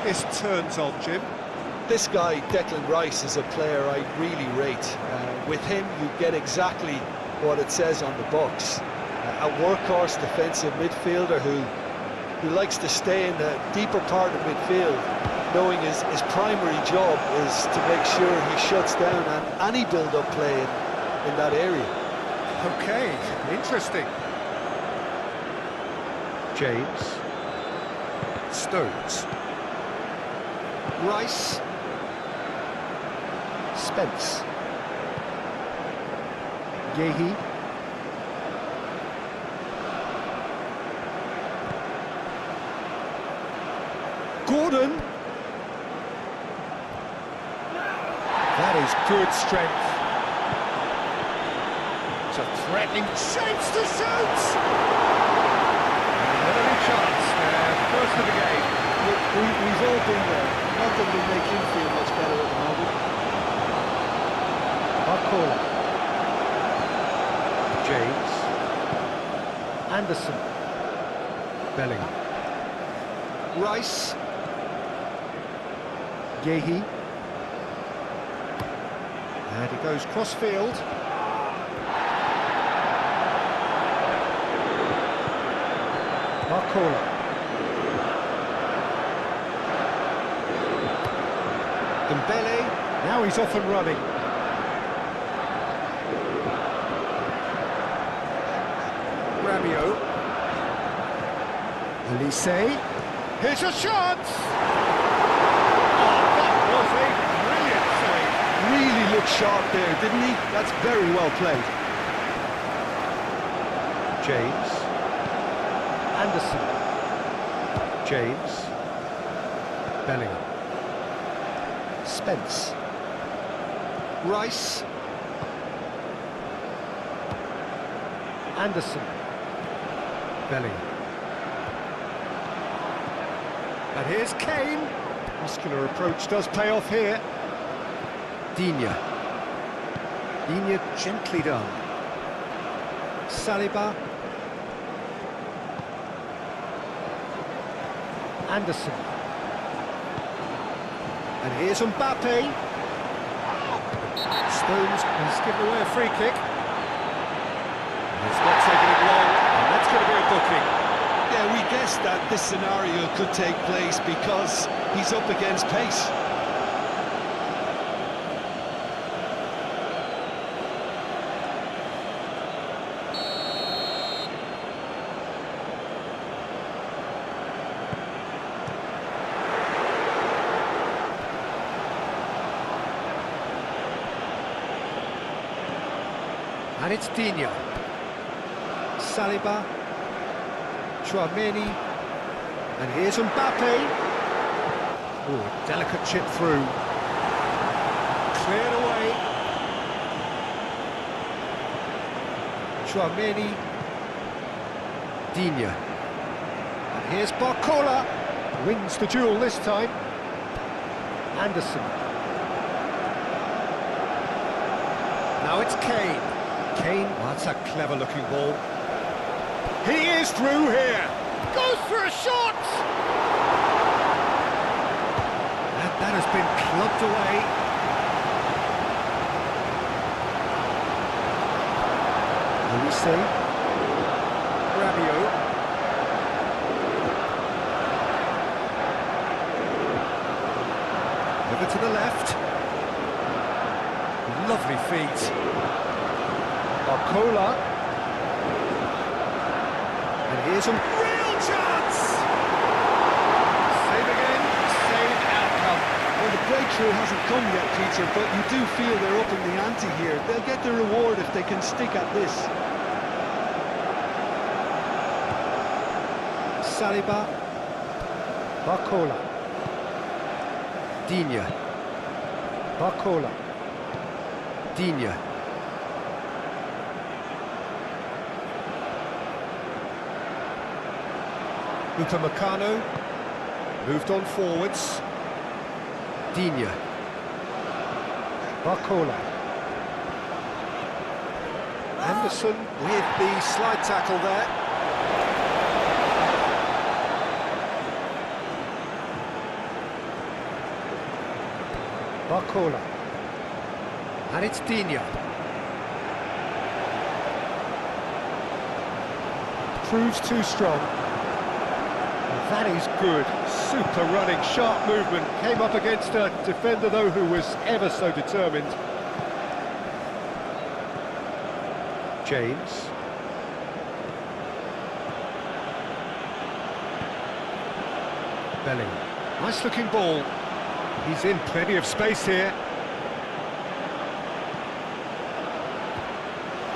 this turns on, Jim? This guy, Declan Rice, is a player I really rate. With him, you get exactly what it says on the box. A workhorse defensive midfielder who likes to stay in the deeper part of midfield, knowing his primary job is to make sure he shuts down any build-up play in that area. Okay, interesting. James. Stones. Rice. Spence. Yehi. Gordon. That is good strength. It's a threatening chance to shoot! An early chance there, first of the game. We've all been there. Not that we make him feel much better at the moment. Barcola. James. Anderson. Bellingham. Rice. Yehi. And he goes cross-field. Barcola. Dembele, now he's off and running. Rabiot. Elise. Here's a chance! Oh, that was a brilliant save. Really looked sharp there, didn't he? That's very well played. James. Anderson. James. Bellingham. Spence. Rice. Anderson. Bellingham. And here's Kane. Muscular approach does pay off here. Digne. Digne gently done. Saliba. Anderson. And here's Mbappe. Stones has given away a free kick. It's not taking it long, and that's going to be a booking. Yeah, we guessed that this scenario could take place because he's up against pace. And it's Digne. Saliba. Chouameni. And here's Mbappe. Oh, a delicate chip through. Cleared away. Chouameni. Digne. And here's Barcola. Wins the duel this time. Anderson. Now it's Kane. Kane, oh, that's a clever-looking ball. He is through here. Goes for a shot. And that has been clubbed away. Elise. Rabiot. Over to the left. Lovely feet. Barcola. And here's a real chance! Save again, save outcome. Well, the breakthrough hasn't come yet, Peter, but you do feel they're up in the ante here. They'll get the reward if they can stick at this. Saliba. Barcola. Digne. Barcola. Digne. Upamecano. Moved on forwards. Digne. Barcola. Anderson with the slide tackle there. Barcola. And it's Digne. Proves too strong. That is good. Super running, sharp movement. Came up against a defender, though, who was ever so determined. James. Bellingham. Nice looking ball. He's in plenty of space here.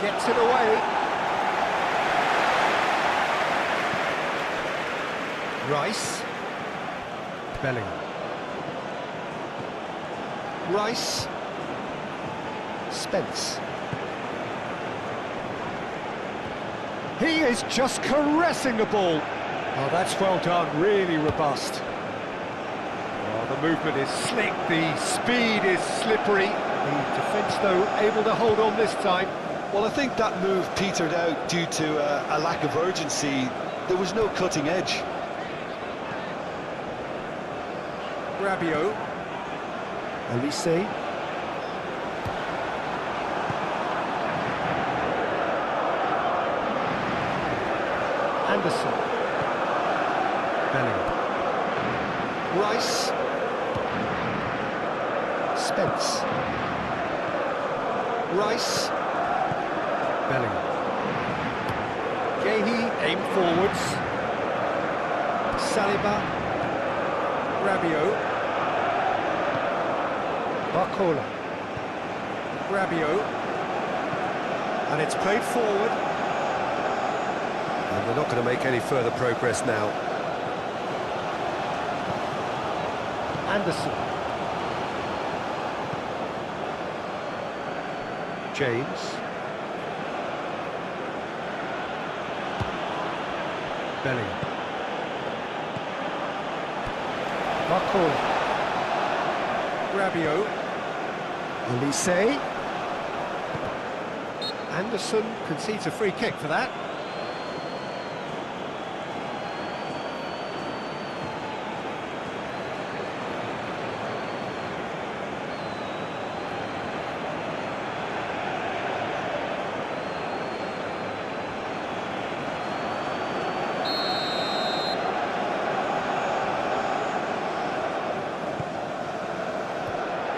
Gets it away. Rice. Bellingham. Rice. Spence. He is just caressing the ball. Oh, that's well done, really robust. Oh, the movement is slick, the speed is slippery. The defence, though, able to hold on this time. Well, I think that move petered out due to a lack of urgency. There was no cutting edge. Rabiot. Olise. Anderson. Bellingham. Rice. Spence. Rice. Bellingham. Gehi, aim forwards. Saliba. Rabiot. Barcola. Rabiot. And it's played forward. And they're not going to make any further progress now. Anderson. James. Bellingham. Barcola. Rabiot. Olise. Anderson concedes a free kick for that.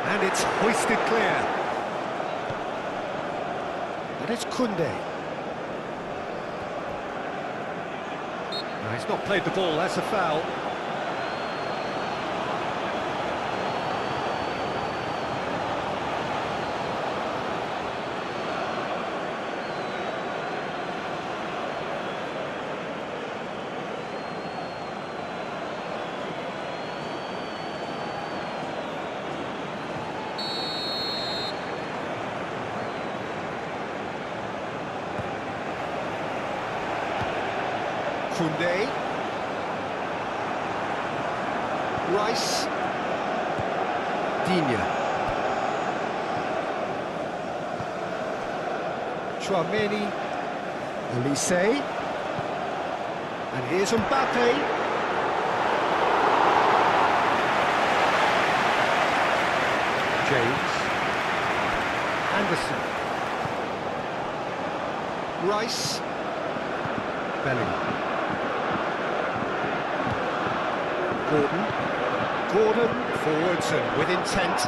And it's hoisted clear. And it's Koundé. No, he's not played the ball, that's a foul. Koundé. Rice. Digne. Chouameni. Olise. And here's Mbappe. James. Anderson. Rice. Bellingham. Gordon forwards and with intent.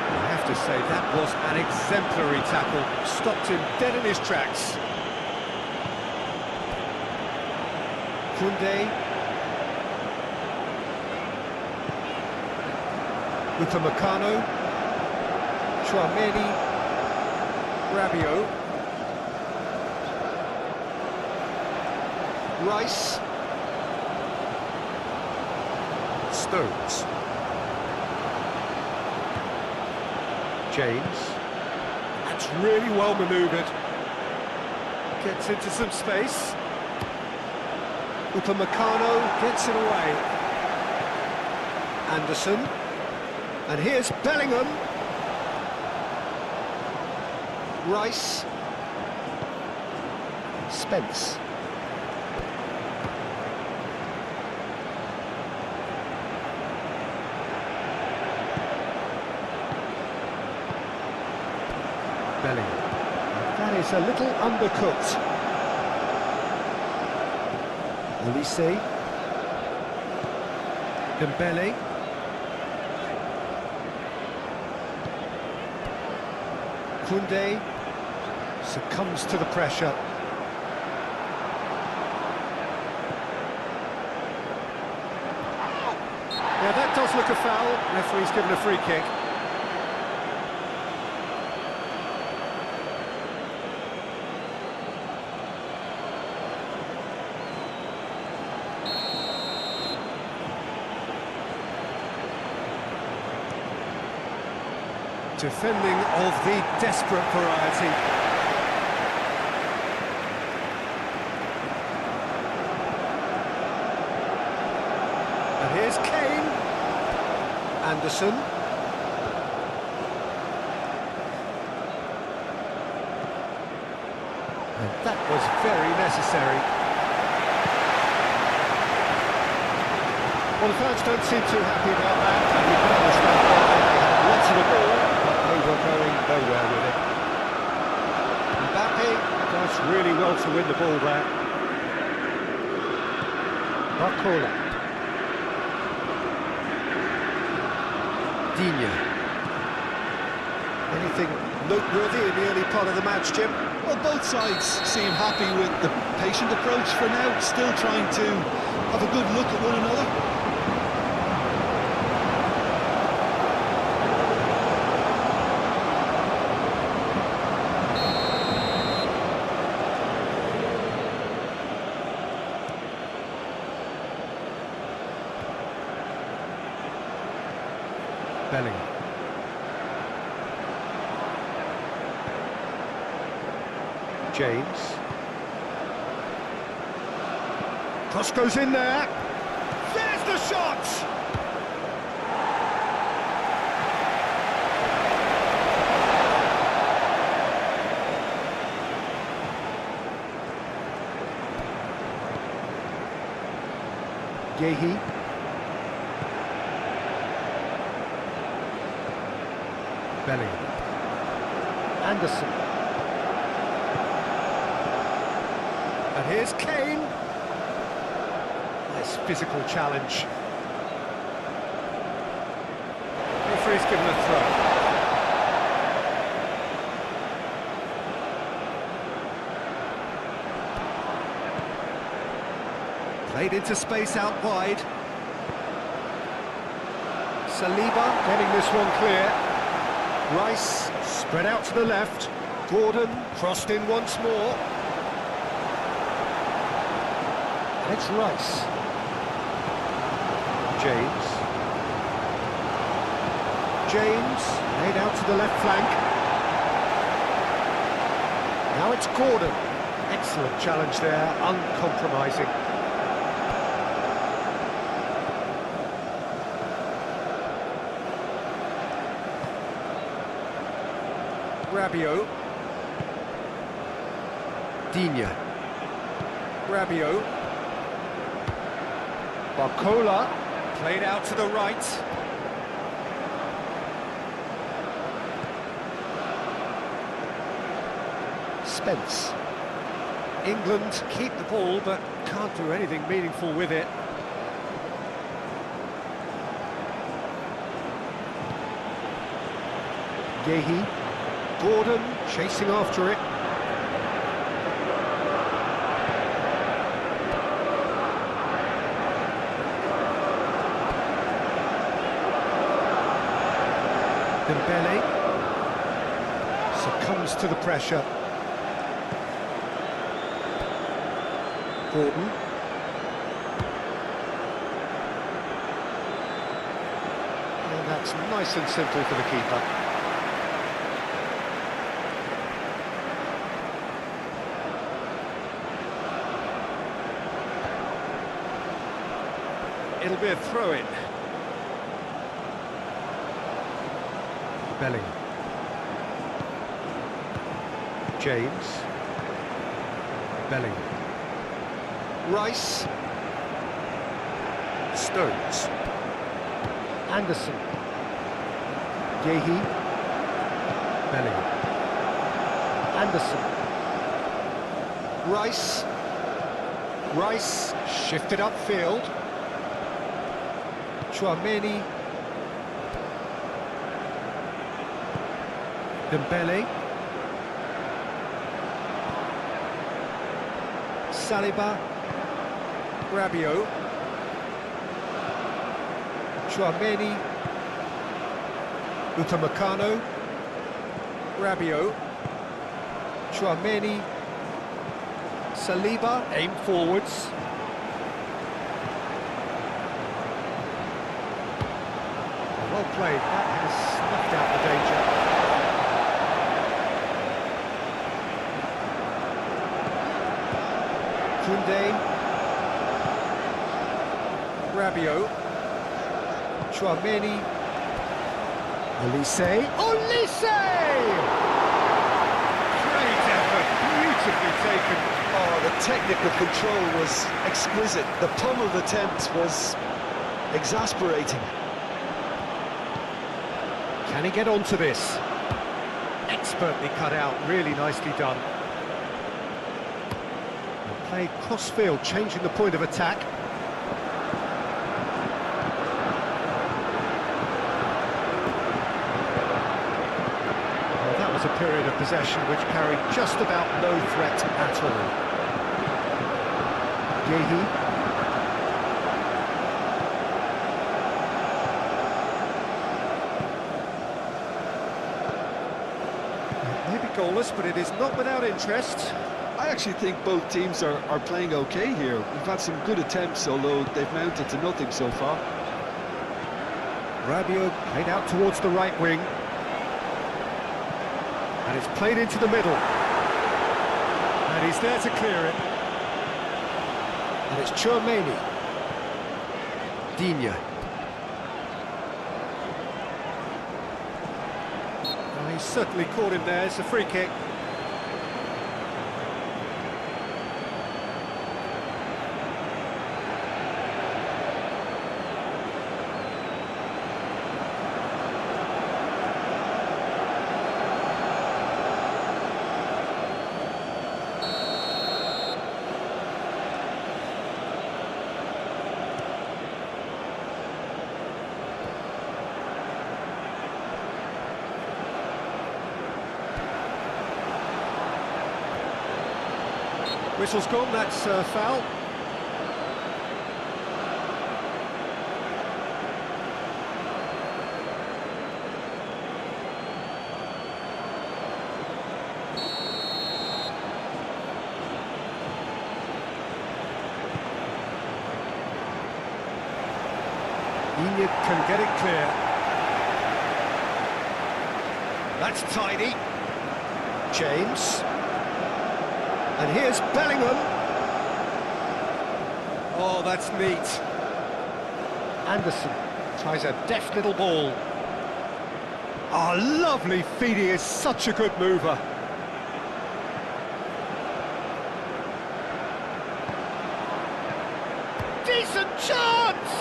I have to say that was an exemplary tackle. Stopped him dead in his tracks. Koundé. Upamecano. Chouameni. Rabiot. Rice. Stones. James. That's really well manoeuvred. Gets into some space. Upamecano gets it away. Anderson. And here's Bellingham. Rice. Spence. That is a little undercooked. Olise. Dembele. Koundé succumbs to the pressure. Yeah, that does look a foul. Referee's given a free kick. Defending of the desperate variety. And here's Kane. Anderson. And that was very necessary. Well, the fans don't seem too happy about that, and you can understand why. They had lots of the ball, but they were going nowhere with it. Mbappe does really well to win the ball there. Barcola. Digne. Anything noteworthy in the early part of the match, Jim? Well, both sides seem happy with the patient approach for now, still trying to have a good look at one another. Bellingham. James. Cross goes in there. There's the shot! Guéhi. Bellingham. Anderson. And here's Kane. Nice physical challenge. Referee's given a throw. Played into space out wide. Saliba getting this one clear. Rice spread out to the left. Gordon crossed in once more. And it's Rice. James. James laid out to the left flank. Now it's Gordon. Excellent challenge there, uncompromising. Rabiot. Digne. Rabiot. Barcola. Played out to the right. Spence. England keep the ball, but can't do anything meaningful with it. Guéhi. Gordon chasing after it. Dembele succumbs to the pressure. Gordon. And that's nice and simple for the keeper. It'll be a throw-in. Bellingham. James. Bellingham. Rice. Stones. Anderson. Guéhi. Bellingham. Anderson. Rice. Rice shifted upfield. Tchouaméni. Dembele. Saliba. Rabiot. Tchouaméni. Upamecano. Rabiot. Tchouaméni. Saliba, aim forwards. Well played, that has snuffed out the danger. Koundé. Rabiot. Tchouaméni. Olise. Olise! Great effort, beautifully taken. Oh, the technical control was exquisite. The pummeled attempt was exasperating. Can he get onto this? Expertly cut out, really nicely done. And played cross-field, changing the point of attack. Well, that was a period of possession which carried just about no threat at all. Yehi. Maybe goalless, but it is not without interest. I actually think both teams are playing okay here. We've had some good attempts, although they've mounted to nothing so far. Rabiot played out towards the right wing. And it's played into the middle. And he's there to clear it. And it's Tchouaméni. Digne. Well, he's certainly caught him there. It's a free kick. Whistle's gone, that's a foul. Digne can get it clear. That's tidy. James. And here's Bellingham. Oh, that's neat. Anderson tries a deft little ball. Oh, lovely feed, he is such a good mover. Decent chance!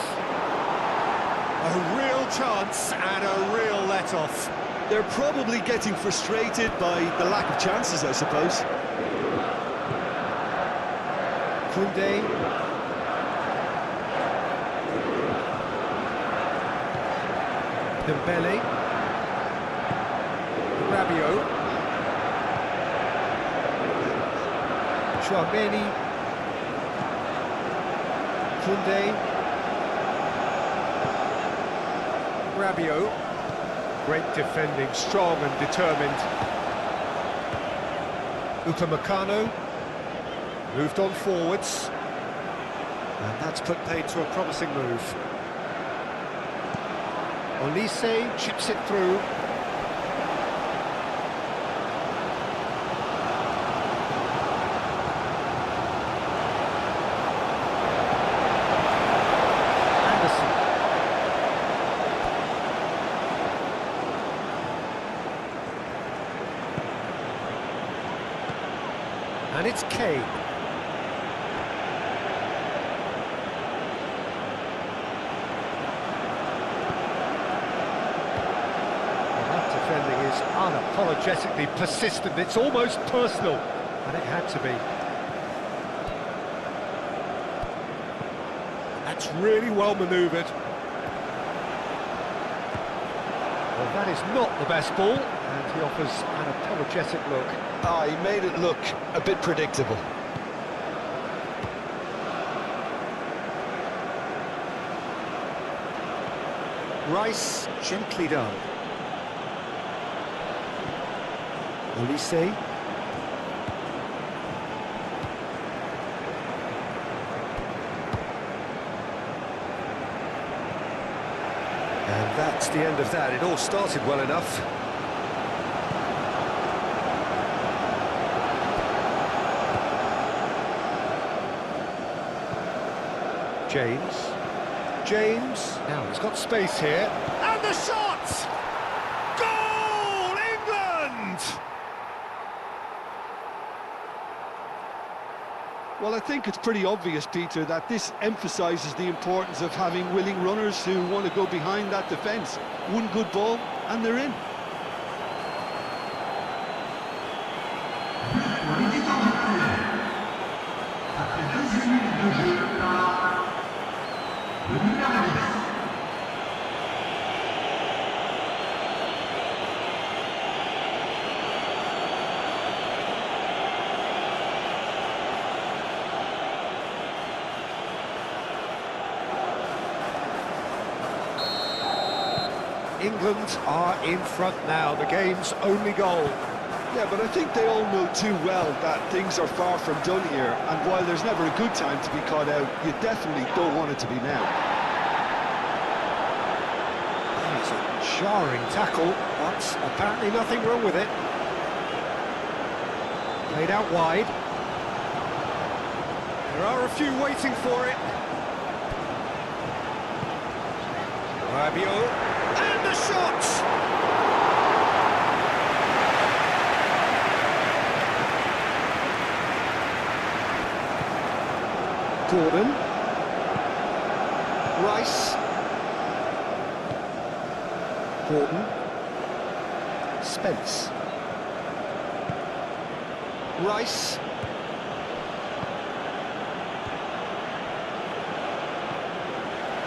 A real chance and a real let-off. They're probably getting frustrated by the lack of chances, I suppose. Koundé. Dembele. Rabiot. Tchouaméni. Koundé. Rabiot. Great defending, strong and determined. Upamecano. Moved on forwards, and that's put paid to a promising move. Olise chips it through. Anderson. And it's Kane. Defending is unapologetic. unapologetically persistent. It's almost personal, and it had to be. That's really well manoeuvred. Well, that is not the best ball, and he offers an apologetic look. Ah, he made it look a bit predictable. Rice, gently done. Olise. And that's the end of that. It all started well enough. James. James. Now he's got space here. And the shot! Goal, England! Well, I think it's pretty obvious, Peter, that this emphasises the importance of having willing runners who want to go behind that defence. One good ball, and they're in. England are in front now, the game's only goal. Yeah, but I think they all know too well that things are far from done here, and while there's never a good time to be caught out, you definitely don't want it to be now. It's a jarring tackle, but apparently nothing wrong with it. Played out wide. There are a few waiting for it. Rabiot, and the shot! Gordon. Rice. Gordon. Spence. Rice.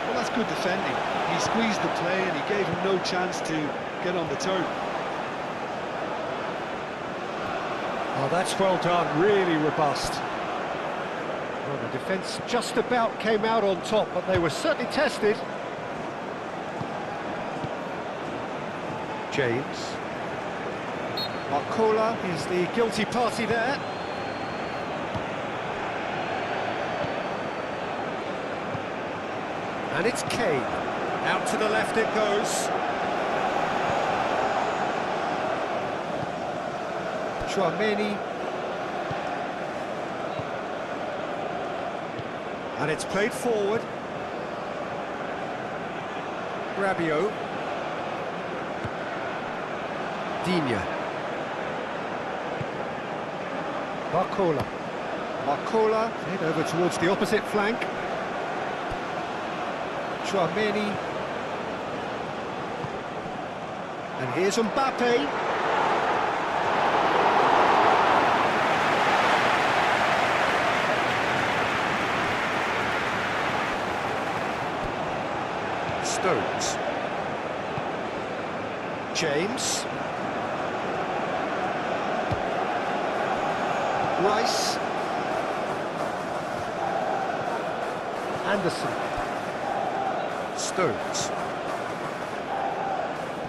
Well, that's good defending. He squeezed the play and he gave him no chance to get on the turn. Oh, that's well done, really robust. Well, the defence just about came out on top, but they were certainly tested. James. Marcola is the guilty party there. And it's Kane. Out to the left it goes. Chouameni. And it's played forward. Rabiot. Digne. Marcola. Marcola, head over towards the opposite flank. Chouameni. And here's Mbappe. Stones. James. Rice. Anderson. Stones.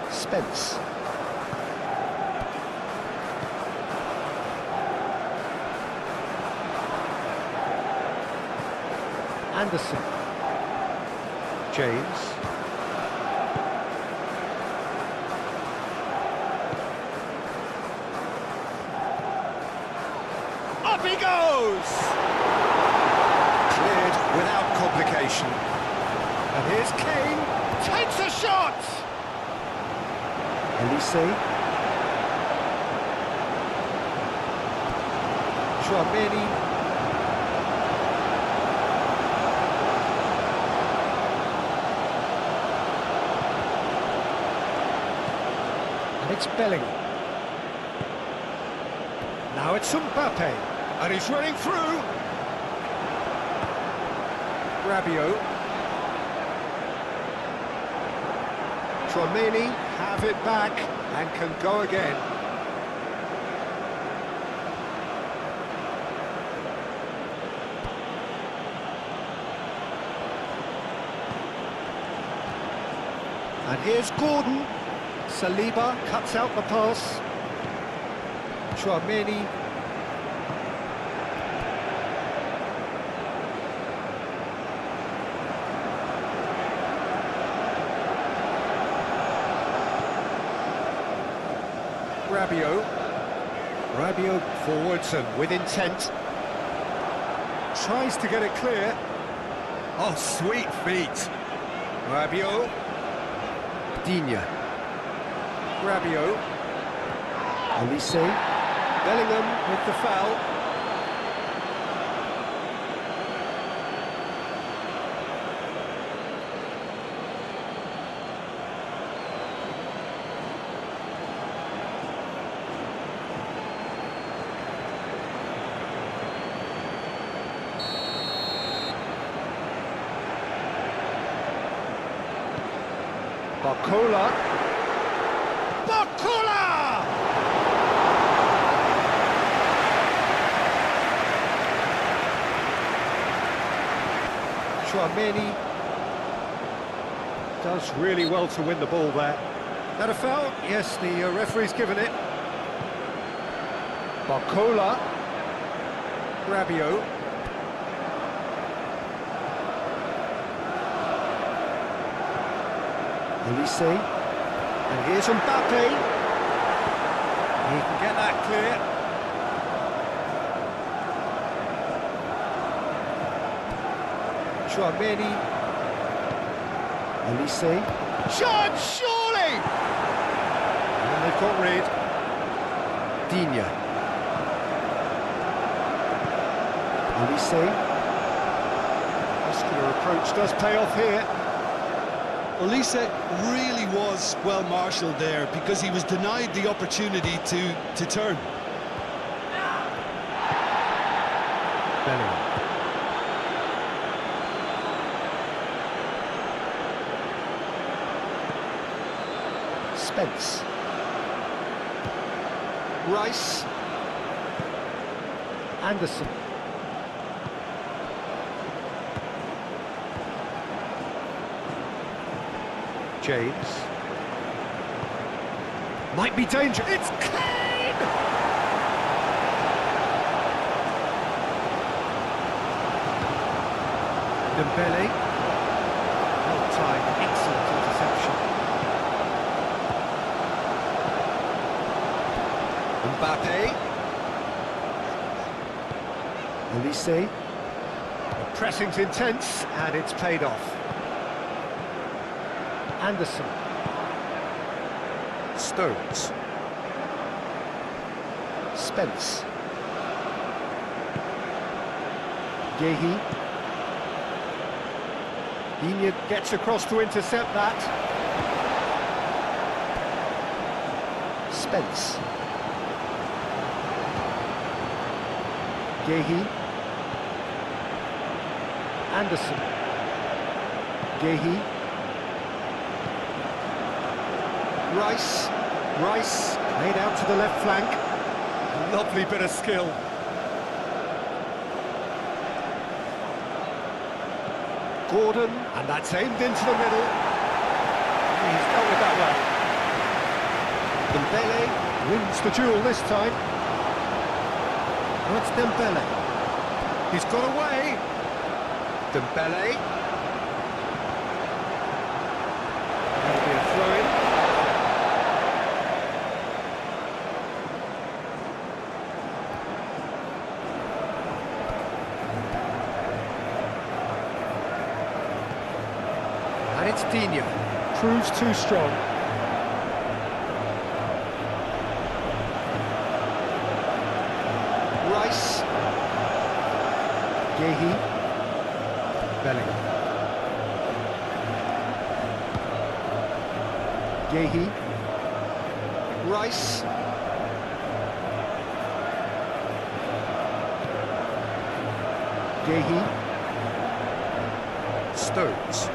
Spence. Anderson. James. Up he goes! Cleared without complication. And here's Kane, takes a shot! Olise. Chouameni. And it's Bellingham. Now it's Mbappe, and he's running through. Rabiot. Tchouaméni have it back and can go again. And here's Gordon. Saliba cuts out the pass. Tchouaméni. Rabiot forwards and with intent. Tries to get it clear. Oh, sweet feet. Rabiot. Digne. Rabiot. Olise. Bellingham with the foul. Barcola. Barcola! Tchouaméni does really well to win the ball there. That a foul? Yes, the referee's given it. Barcola. Rabiot. Olise, and here's Mbappe. He can get that clear. Tchouaméni. Olise. Shot, surely! And they've got rid. Digne. Olise. Muscular approach does pay off here. Olise really was well marshalled there because he was denied the opportunity to turn. Bellingham. Spence. Rice. Anderson. James. Might be danger. It's clean! Dembele. Well timed, excellent interception. Mbappe. Olise. The pressing's intense and it's paid off. Anderson. Stones. Spence. Guéhi. Digne gets across to intercept that. Spence. Guéhi. Anderson. Guéhi. Rice laid out to the left flank. Lovely bit of skill. Gordon, and that's aimed into the middle. He's dealt with that well. Dembele wins the duel this time. Now it's Dembele. He's got away. Dembele. That'll be a throw-in. And it's Digne. Proves too strong. Rice. Guéhi. Bellingham. Guéhi. Rice. Gehi. Stones.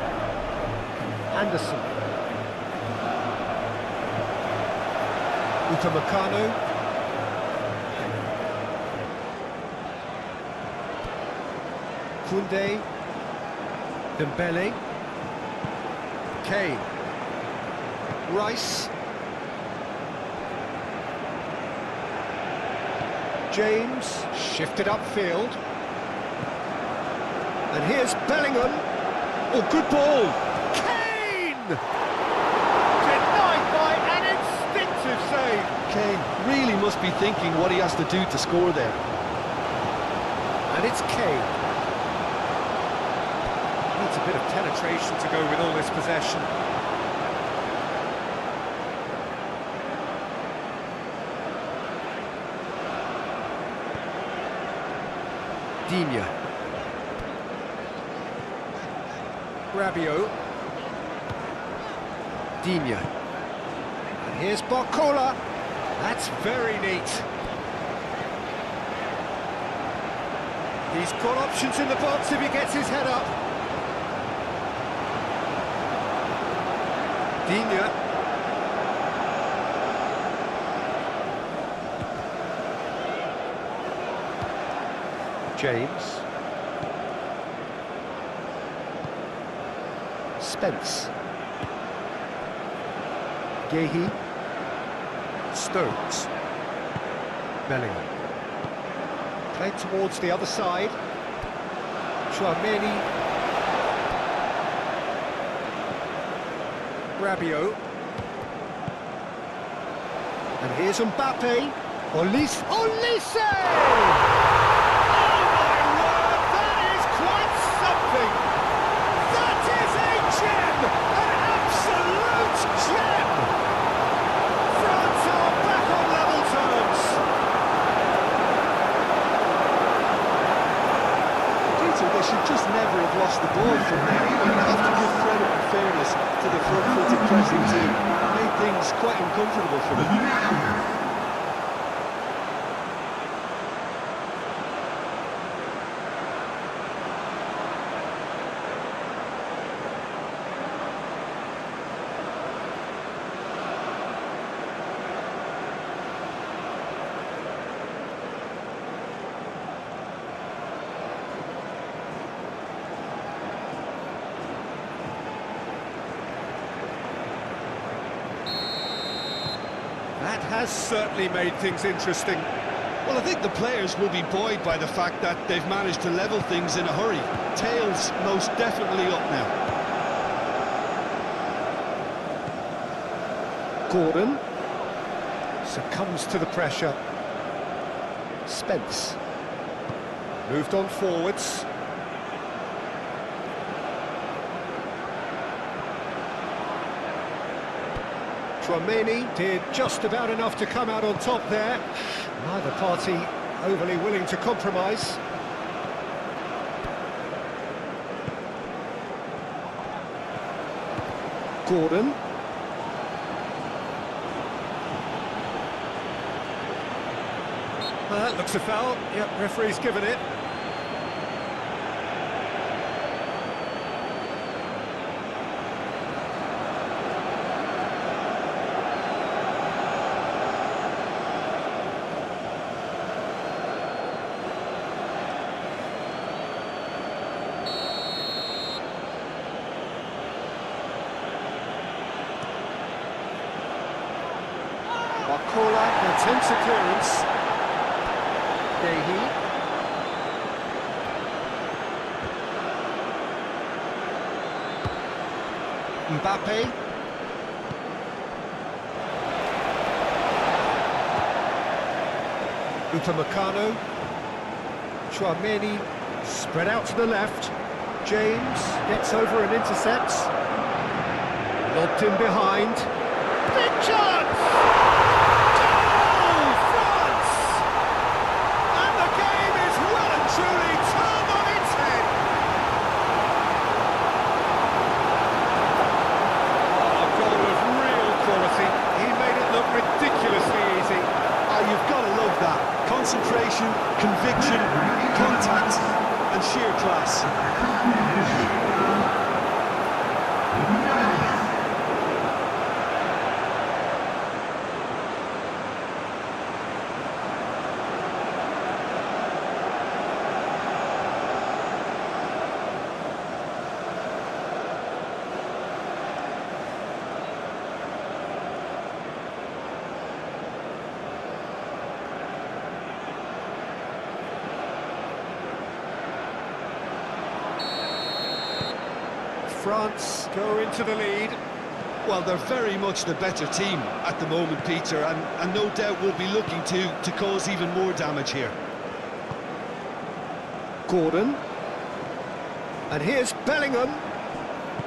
Anderson. Upamecano. Koundé. Dembele. Kane. Rice. James. Shifted upfield. And here's Bellingham. Oh, good ball. Kane! Denied by an instinctive save. Kane really must be thinking what he has to do to score there. And it's Kane. Needs a bit of penetration to go with all this possession. Digne. Rabiot. Digne. And here's Barcola. That's very neat. He's got options in the box if he gets his head up. Digne. James. Spence. Gehi. Stones. Bellingham. Played towards the other side. Tchouaméni. Rabiot. And here's Mbappe. Olise. Olise! Oh my word, that is quite something! That is a gem! An absolute gem! France are back on level terms. Peter, they should just never have lost the ball from there. You have to give credit and fairness to the front-footed pressing team. It made things quite uncomfortable for them. That has certainly made things interesting. Well, I think the players will be buoyed by the fact that they've managed to level things in a hurry. Tails most definitely up now. Gordon succumbs to the pressure. Spence moved on forwards. Tchouaméni did just about enough to come out on top there. Neither party overly willing to compromise. Gordon. That looks a foul. Yep, referee's given it. Barcola attempts a clearance. Gehi. Mbappe. Upamecano. Tchouaméni spread out to the left. James gets over and intercepts. Lobbed in behind. Big chance! Goal! France! And the game is well and truly turned on its head. Oh, a goal of real quality. He made it look ridiculously easy. Oh, you've got to love that. Concentration, conviction, contact, and sheer class. France go into the lead. Well, they're very much the better team at the moment, Peter, and no doubt will be looking to cause even more damage here. Gordon. And here's Bellingham.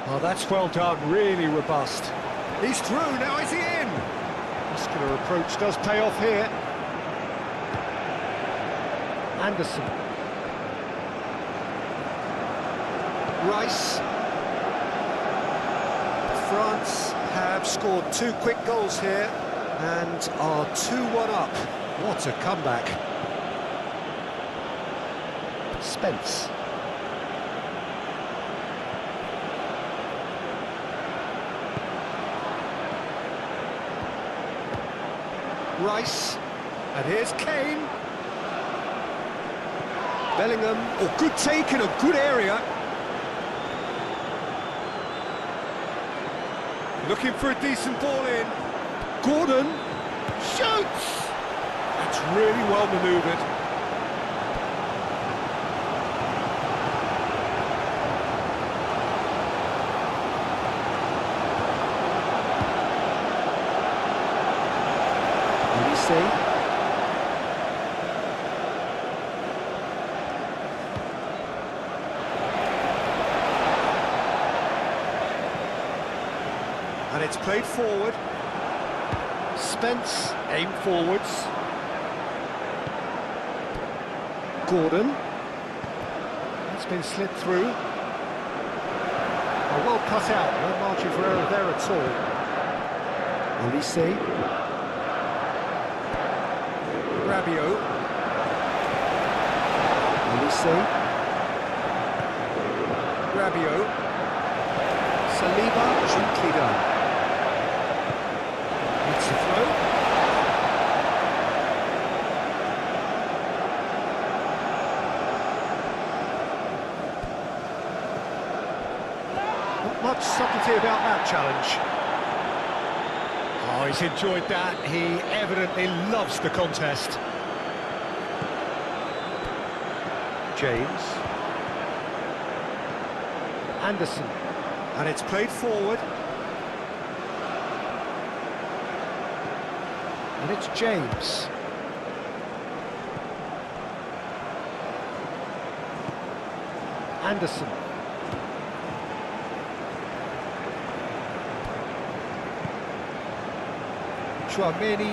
Oh, that's well done, really robust. He's through, now is he in? Muscular approach does pay off here. Anderson. Rice. France have scored 2 quick goals here and are 2-1 up. What a comeback. Spence. Rice. And here's Kane. Bellingham. Oh, good take in a good area. Looking for a decent ball in. Gordon shoots! That's really well manoeuvred. Olise. And it's played forward. Spence, aim forwards. Gordon. It's been slipped through. Oh, well cut out, no margin for error there at all. Olise. Rabiot. Olise. Rabiot. Saliba, gently done. It's a throw. Not much subtlety about that challenge. Oh, he's enjoyed that. He evidently loves the contest. James. Anderson. And it's played forward. And it's James. Anderson. Chouameni.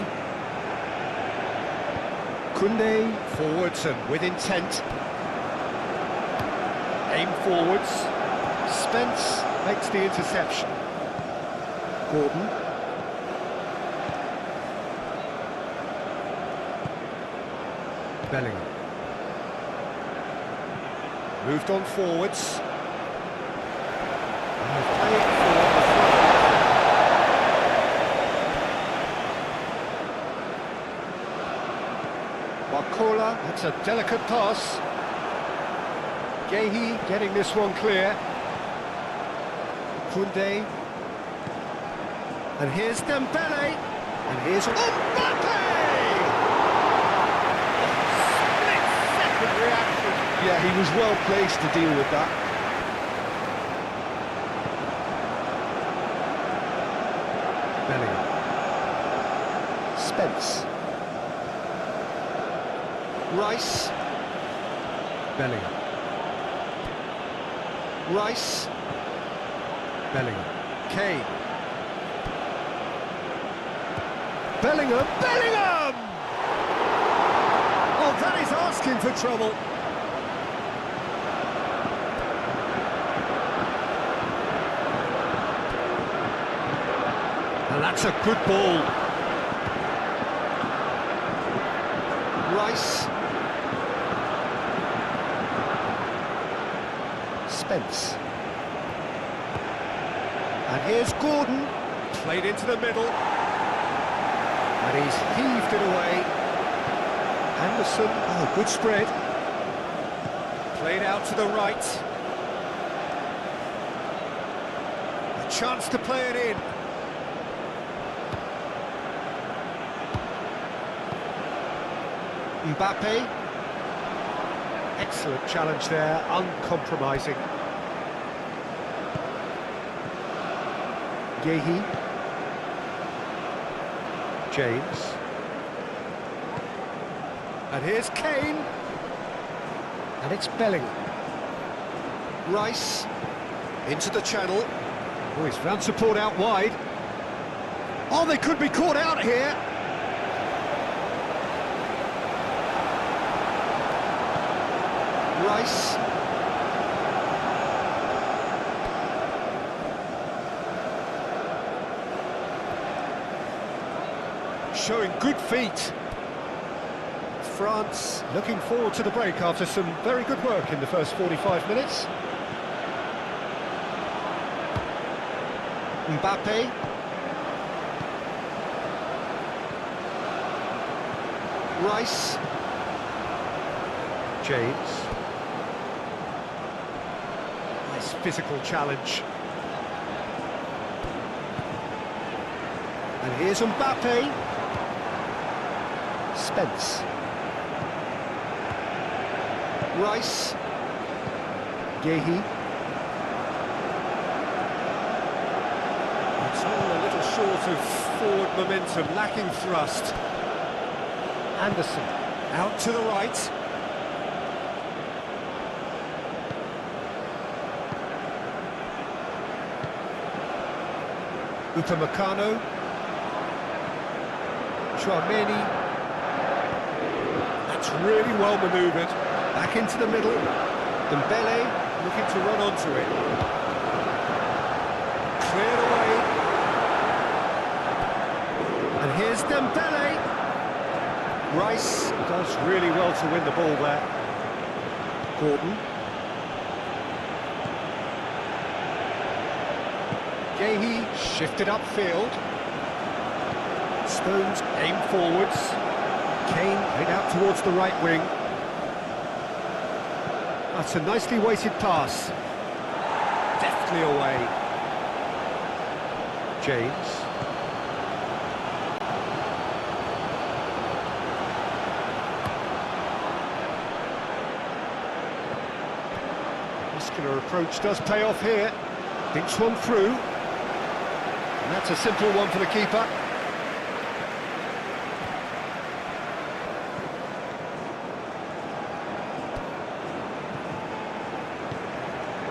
Koundé. Forwards and with intent. Aim forwards. Spence makes the interception. Gordon. Bellingham. Moved on forwards. And they're playing for the front. Barcola, that's a delicate pass. Guéhi getting this one clear. Koundé. And here's Dembele. And here's Mbappe! Split-second reaction. Yeah, he was well placed to deal with that. Bellingham. Spence. Rice. Bellingham. Rice. Bellingham. Kane. Bellingham. Bellingham! Oh, that is asking for trouble. And that's a good ball. Rice. Spence. And here's Gordon. Played into the middle. And he's heaved it away. Anderson, oh, good spread. Played out to the right. A chance to play it in. Mbappe. Excellent challenge there, uncompromising. Yehi. James. And here's Kane. And it's Bellingham. Rice. Into the channel. Oh, he's found support out wide. Oh, they could be caught out here. Rice. Showing good feet. France looking forward to the break after some very good work in the first 45 minutes. Mbappe. Rice. James. Nice physical challenge. And here's Mbappe. Spence. Rice. Yehi. It's all a little short of forward momentum, lacking thrust. Anderson. Out to the right. Upamecano. Tchouaméni. That's really well manoeuvred. Back into the middle. Dembele looking to run onto it. Cleared away. And here's Dembele. Rice does really well to win the ball there. Gordon. Yehi shifted upfield. Stones aim forwards. Kane played out towards the right wing. That's a nicely weighted pass. Deftly away. James. Muscular approach does pay off here. Thinks one through. And that's a simple one for the keeper.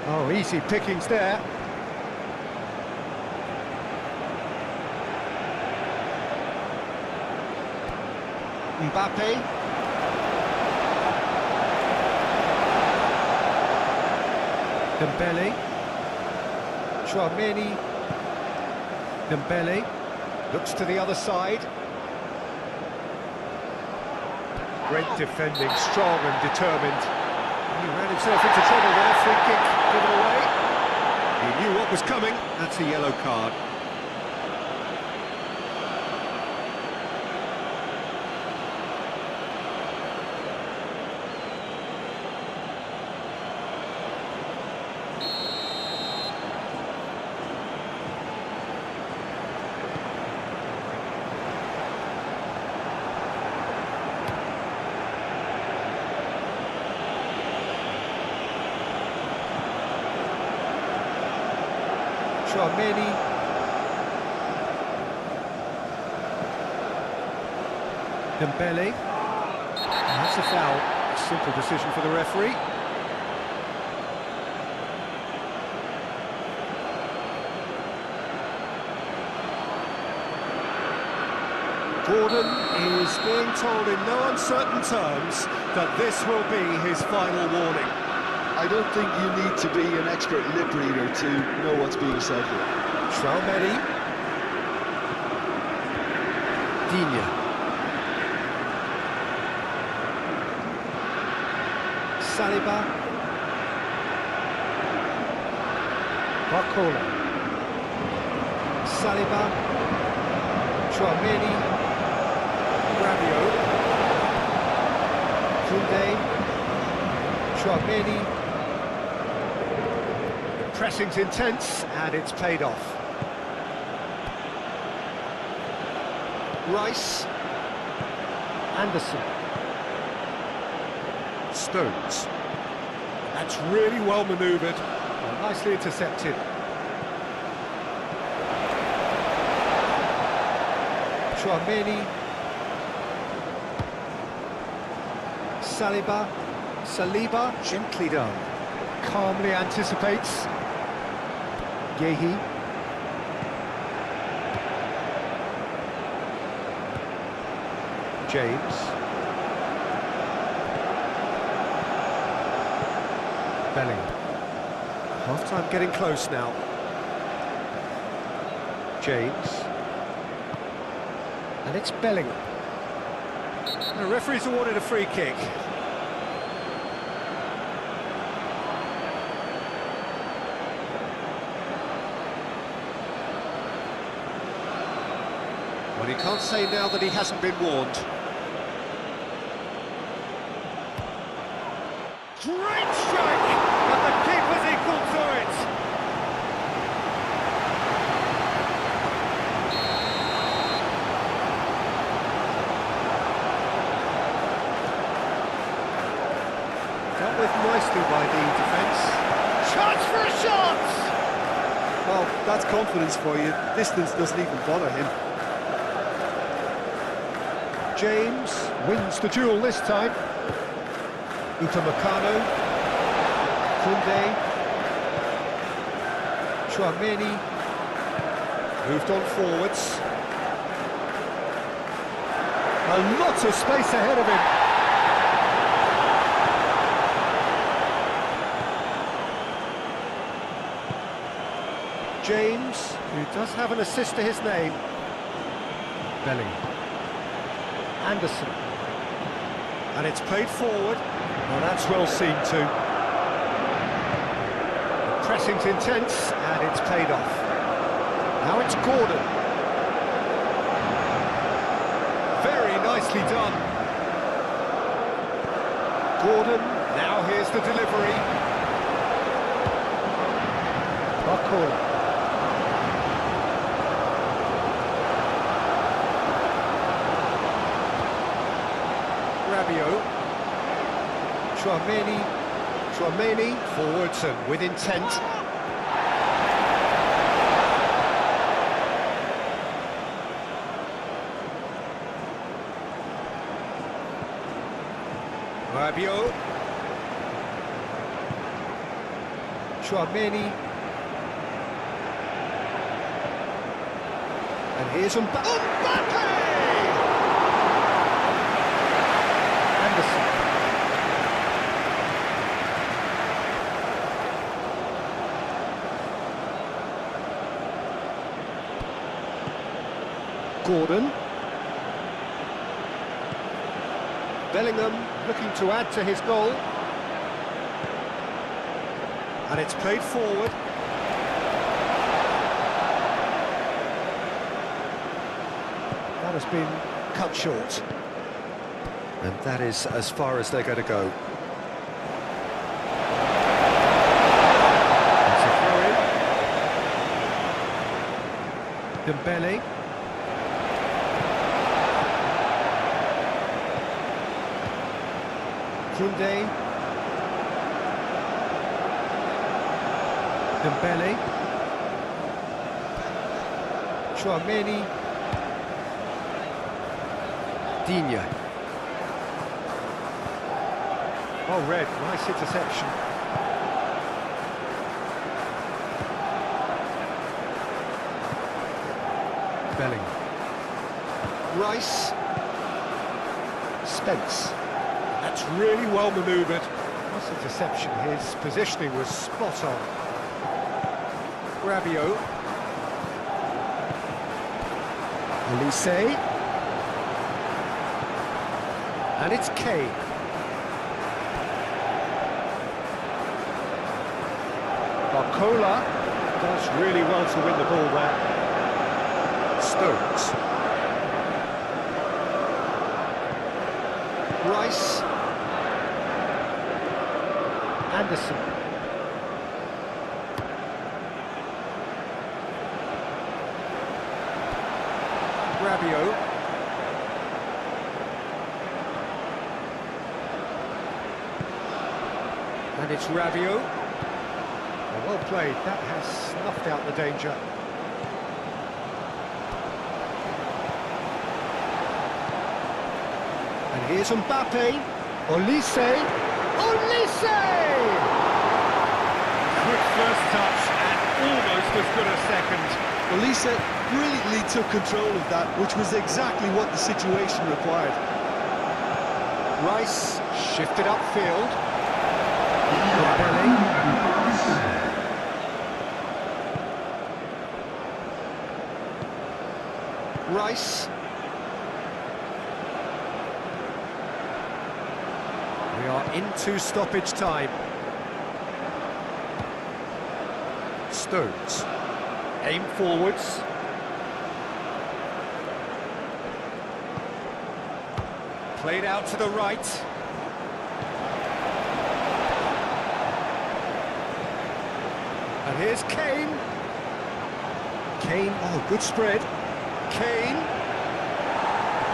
Oh, easy pickings there. Mbappe. Dembele. Tchouaméni. Dembele looks to the other side. Great defending, strong and determined. He ran himself into trouble there, free kick given away. He knew what was coming, that's a yellow card. Tchouaméni. Dembele. And that's a foul. A simple decision for the referee. Gordon is being told in no uncertain terms that this will be his final warning. I don't think you need to be an expert lip reader to know what's being said here. Tchouaméni. Digne. Saliba. Barcola. Saliba. Tchouaméni. Rabiot. Koundé. Tchouaméni. Pressing's intense, and it's paid off. Rice. Anderson. Stones. That's really well manoeuvred. Well, nicely intercepted. Tchouaméni. Saliba, Gently done. calmly anticipates. Yehi. James. Bellingham. Half-time getting close now. James. And it's Bellingham. The referee's awarded a free kick. Well, you can't say now that he hasn't been warned. Great strike! And the keeper's equal to it! Dealt with nicely by the defence. Chance for a shot! Well, that's confidence for you. Distance doesn't even bother him. James wins the duel this time. Upamecano. Koundé. Tchouaméni. Moved on forwards. And lots of space ahead of him. James, who does have an assist to his name. Bellingham. Anderson. And it's played forward. Well, that's well seen too. The pressing's intense, and it's paid off. Now it's Gordon. Very nicely done. Gordon, now here's the delivery. Barcola. Rabiot. Tchouaméni forwards and with intent. Rabiot. Tchouaméni. And here's Mbappe! Anderson. Gordon. Bellingham looking to add to his goal. And it's played forward. That has been cut short. And that is as far as they're going to go. It's a throw-in. Dembele. Koundé. Dembele. Tchouaméni. Digne. Oh, red, nice interception. Bellingham. Rice. Spence. That's really well manoeuvred. Nice interception. His positioning was spot on. Rabiot. Olise. And it's Kane. Barcola. Does really well to win the ball there. Stones. Rice. Anderson. Rabiot. And it's Rabiot. Well played, that has snuffed out the danger. And here's Mbappe. Olise. Olise! Quick first touch and almost as good a second. Olise brilliantly took control of that, which was exactly what the situation required. Rice shifted upfield. Belly. Rice. We are into stoppage time. Stones. Aim forwards. Played out to the right. And here's Kane. Kane, oh, good spread. Kane.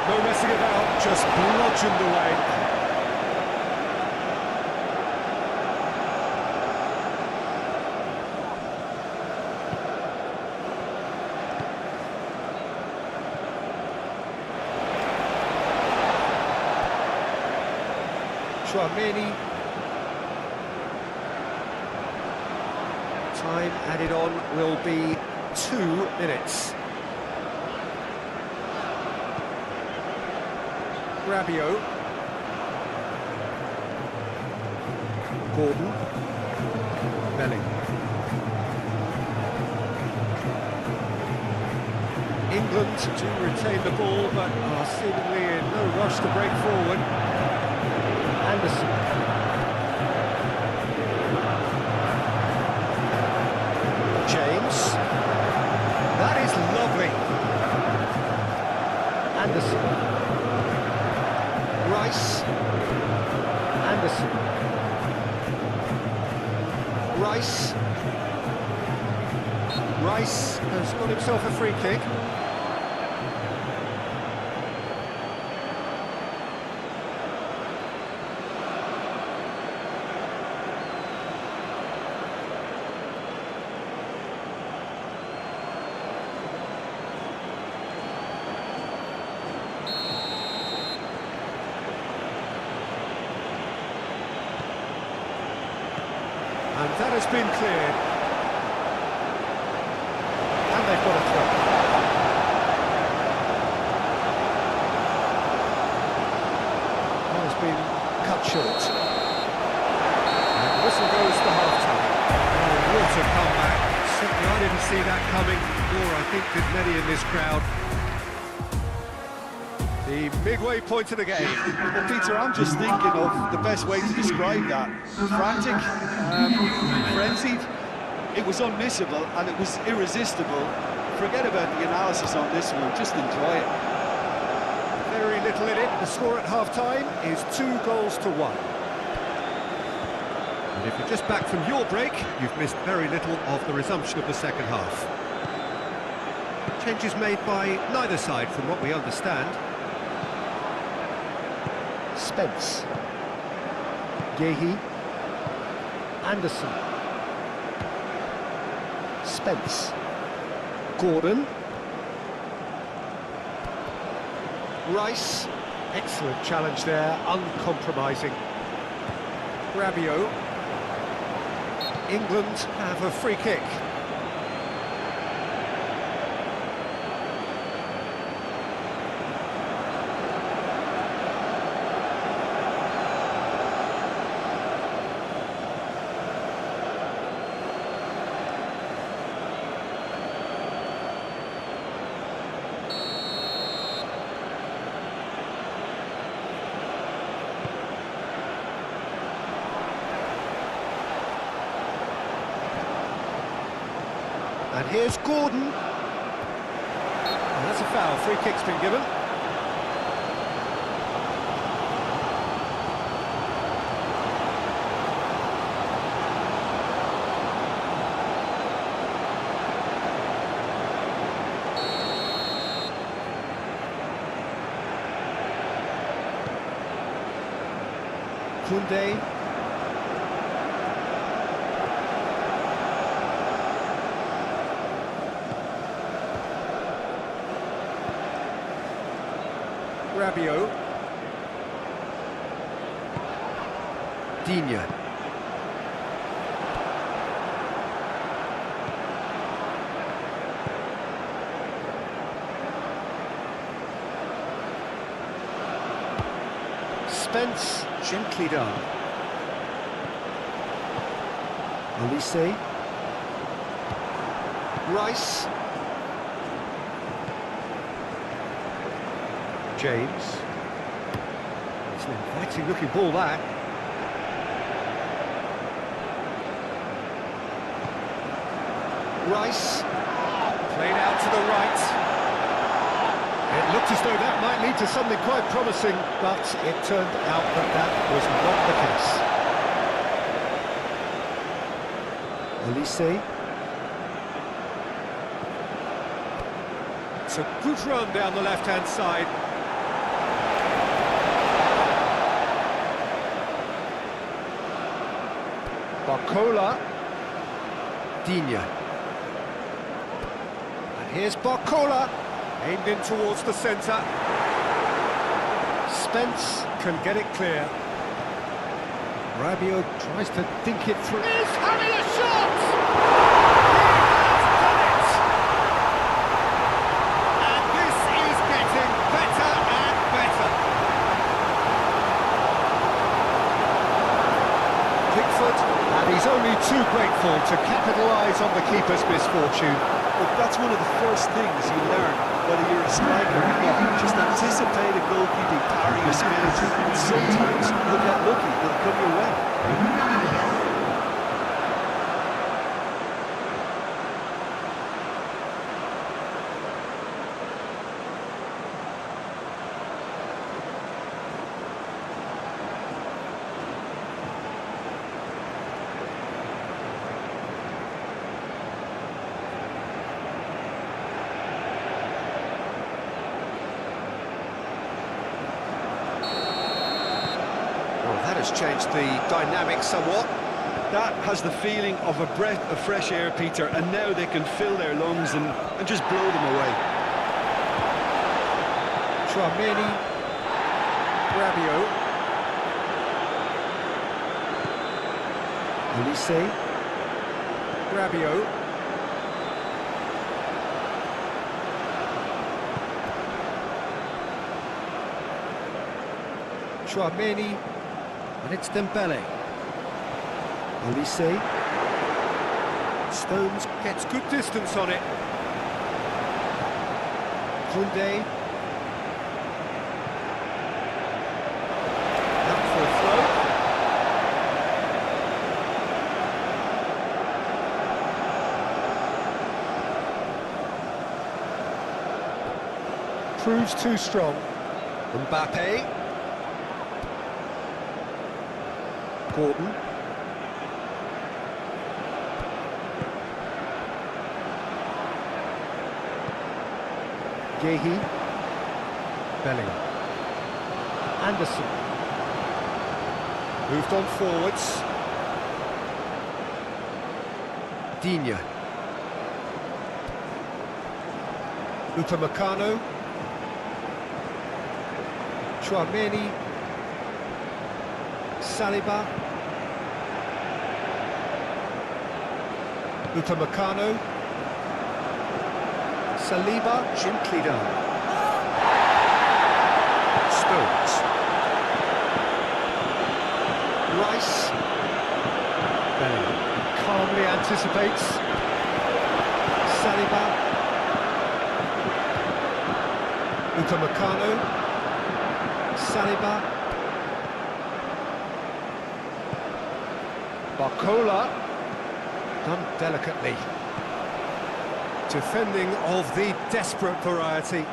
No messing about, just bludgeoned away. Tchouaméni. Time added on will be 2 minutes. Rabiot. Gordon. Belling. England to retain the ball, but are seemingly in no rush to break forward. Anderson. James. That is lovely. Anderson. Rice. Anderson. Rice. Rice has got himself a free kick. And that has been cleared. And they've got a throw. That has been cut short. And the whistle goes to half-time. Oh, what a comeback. Certainly I didn't see that coming, nor I think did many in this crowd. The midway point of the game. Well, Peter, I'm just thinking of the best way to describe that. Frantic, frenzied. It was unmissable and it was irresistible. Forget about the analysis on this one, just enjoy it. Very little in it. The score at half-time is 2-1. And if you're just back from your break, you've missed very little of the resumption of the second half. Changes made by neither side from what we understand. Spence. Gehi. Anderson. Spence. Gordon. Rice. Excellent challenge there, uncompromising. Rabiot. England have a free kick. And here's Gordon. And that's a foul. Free kick's been given. Koundé. Rabiot. Digne. Spence, gently done. Olise. Rice. James. It's an inviting looking ball, that. Rice. Played out to the right. It looked as though that might lead to something quite promising, but it turned out that that was not the case. Olise. It's a good run down the left-hand side. Barcola. Digne. And here's Barcola. Aimed in towards the centre. Spence can get it clear. Rabiot tries to dink it through. He's having a shot! He has done it! And this is getting better and better. Pickford, and he's only too grateful to capitalise on the keeper's misfortune. But that's one of the first things you learn, whether you're a striker or not. Just anticipate a goalkeeping parry or spinach, and sometimes you'll get lucky, it'll come your way. That has changed the dynamic somewhat. That has the feeling of a breath of fresh air, Peter, and now they can fill their lungs and just blow them away. Tchouaméni, Rabiot, Olise. Rabiot, Tchouaméni, and it's Dembele. Olise. Stones gets good distance on it. Koundé. Out for a throw. Proves too strong. Mbappe. Gordon. Guéhi. Bellingham. Anderson. Moved on forwards. Digne. Upamecano. Tchouaméni. Saliba. Upamecano. Saliba. Gently done. Stones. Rice. Bellingham calmly anticipates. Saliba. Upamecano. Saliba. Barcola. Done delicately. Defending of the desperate variety.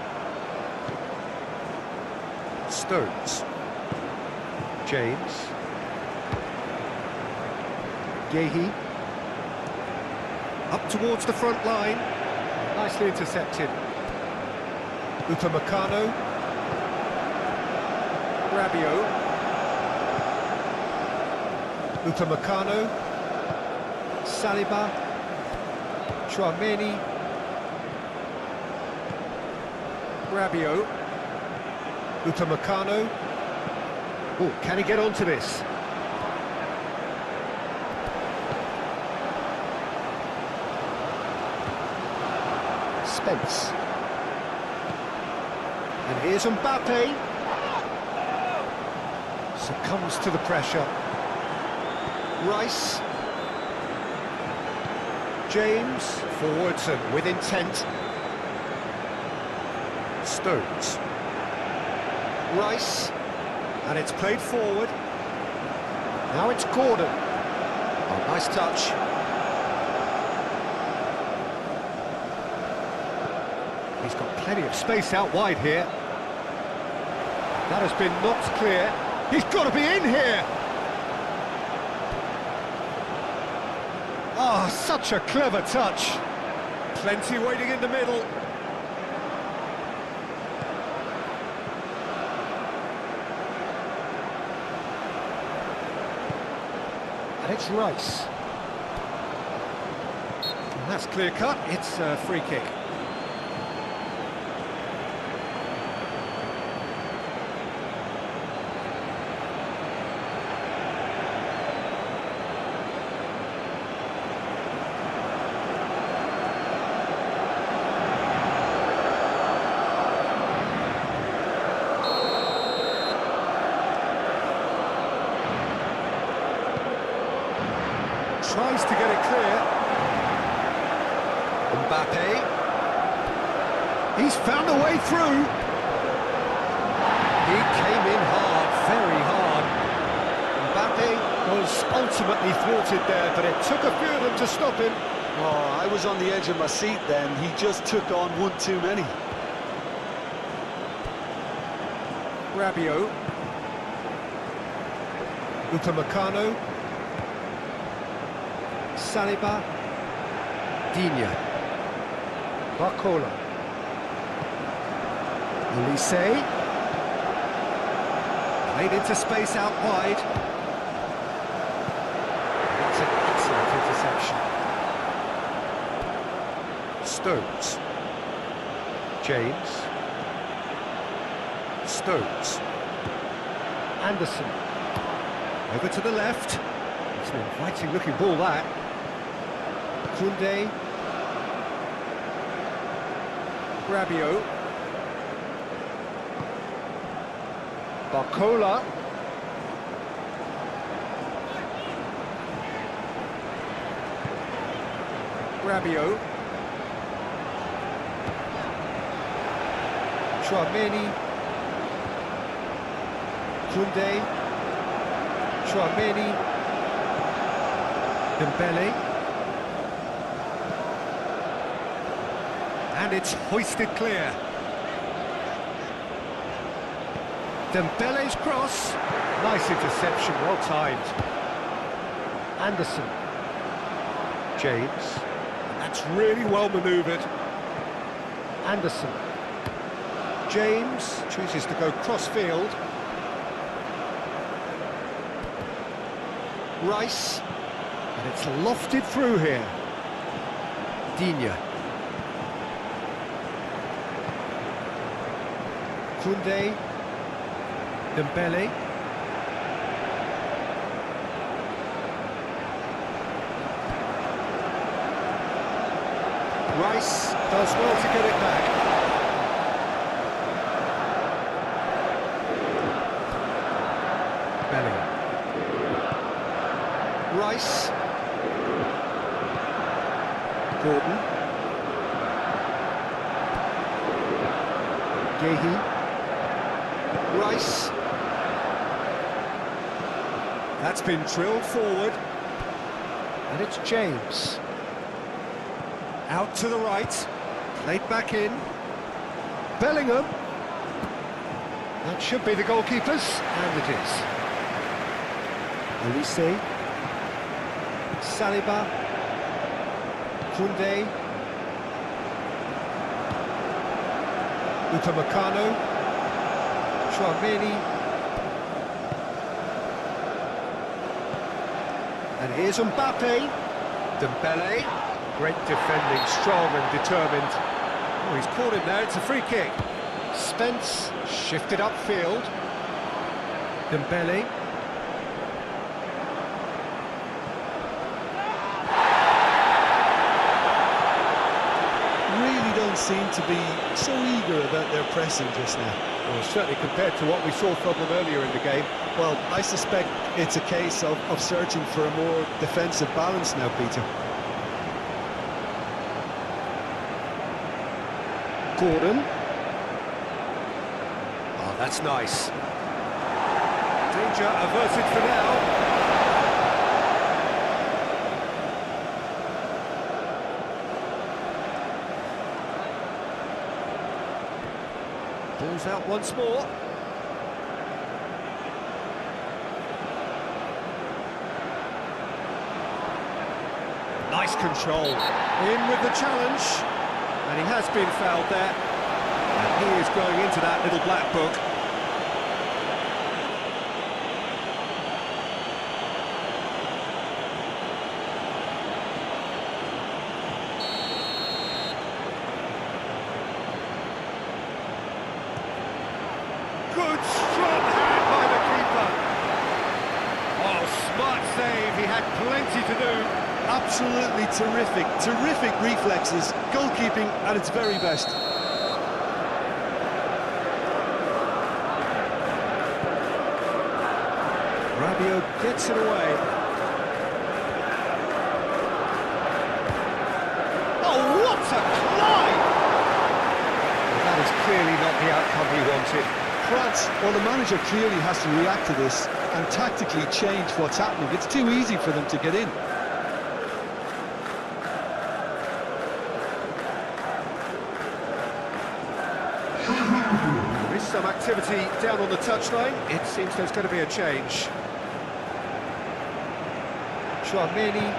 Stones. James. Gehi. Up towards the front line. Nicely intercepted. Upamecano. Rabiot. Upamecano. Saliba. Tchouaméni. Rabiot. Upamecano. Oh, can he get onto this? Spence. And here's Mbappe. Succumbs to the pressure. Rice. James. Forwards and with intent. Stones. Rice. And it's played forward. Now it's Gordon. Oh, nice touch. He's got plenty of space out wide here. That has been knocked clear. He's got to be in here! Ah, oh, such a clever touch. Plenty waiting in the middle. And it's Rice. And that's clear cut. It's a free kick. Tries to get it clear. Mbappe. He's found a way through. He came in hard, very hard. Mbappe was ultimately thwarted there, but it took a few of them to stop him. Oh, I was on the edge of my seat then. He just took on one too many. Rabiot. Upamecano. Saliba. Digne. Barcola. Olise. Played into space out wide. That's an excellent interception. Stones. James. Stones. Anderson. Over to the left. It's an inviting looking ball, that. Koundé. Rabiot. Barcola. Rabiot. Tchouaméni. Koundé. Tchouaméni. Dembele. And it's hoisted clear. Dembele's cross. Nice interception, well timed. Anderson. James. And that's really well manoeuvred. Anderson. James chooses to go cross-field. Rice. And it's lofted through here. Digne. Koundé. Dembele. Rice does well to get it back. Bellingham. Rice. Gordon. Gehi. Rice. That's been drilled forward. And it's James. Out to the right. Played back in. Bellingham. That should be the goalkeeper's, and it is. Olise. Saliba. Koundé. Upamecano. Tchouaméni. And here's Mbappe. Dembele. Great defending, strong and determined. Oh, he's caught him there, it's a free kick. Spence shifted upfield. Dembele. Really don't seem to be so eager about their pressing just now. Well, certainly compared to what we saw from them earlier in the game. Well, I suspect it's a case of searching for a more defensive balance now, Peter. Gordon. Oh, that's nice. Danger averted for now. Ball's out once more. Nice control. In with the challenge. And he has been fouled there. And he is going into that little black book. Good strong hand by the keeper. Oh, smart save. He had plenty to do. Absolutely terrific reflexes, goalkeeping at its very best. Rabiot gets it away. Oh, what a climb! Well, that is clearly not the outcome he wanted. France, well, the manager clearly has to react to this and tactically change what's happening. It's too easy for them to get in. There is some activity down on the touchline. It seems there's going to be a change. Tchouaméni.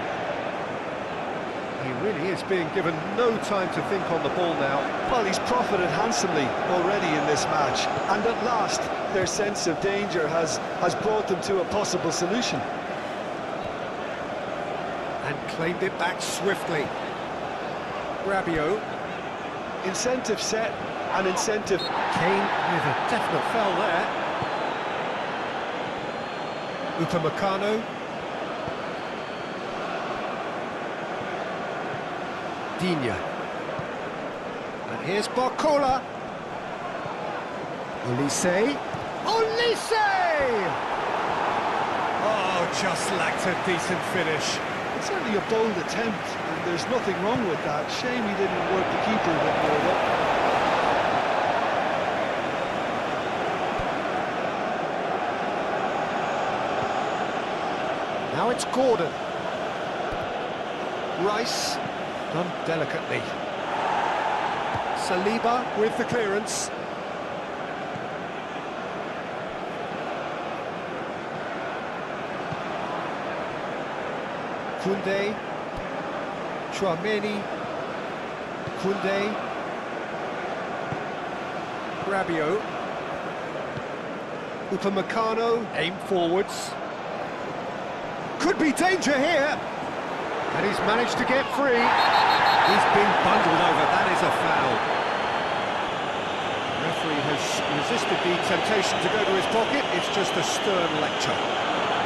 He really is being given no time to think on the ball now. Well, he's profited handsomely already in this match, and at last their sense of danger has brought them to a possible solution. And claimed it back swiftly. Rabiot. Incentive set, and incentive. Kane with a definite foul there. Upamecano. Digne. And here's Barcola. Olise. Olise! Oh, just lacked a decent finish. It's certainly a bold attempt, and there's nothing wrong with that. Shame he didn't work the keeper a bit more up. Now it's Gordon. Rice, done delicately. Saliba with the clearance. Koundé. Tchouaméni. Koundé. Rabiot. Upamecano. Aim forwards. Could be danger here. And he's managed to get free. He's been bundled over. That is a foul. The referee has resisted the temptation to go to his pocket. It's just a stern lecture.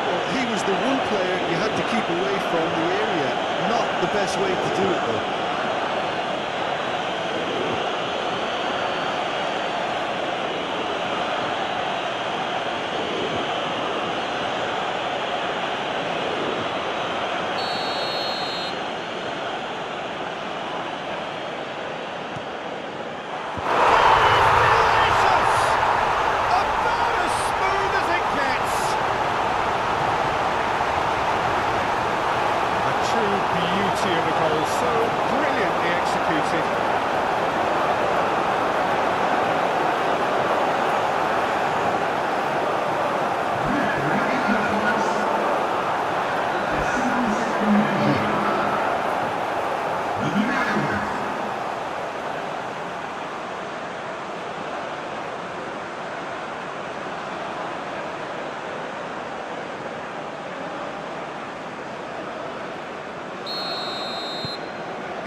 Well, he was the one player you had to keep away from the area. Not the best way to do it, though. Beauty of a goal, so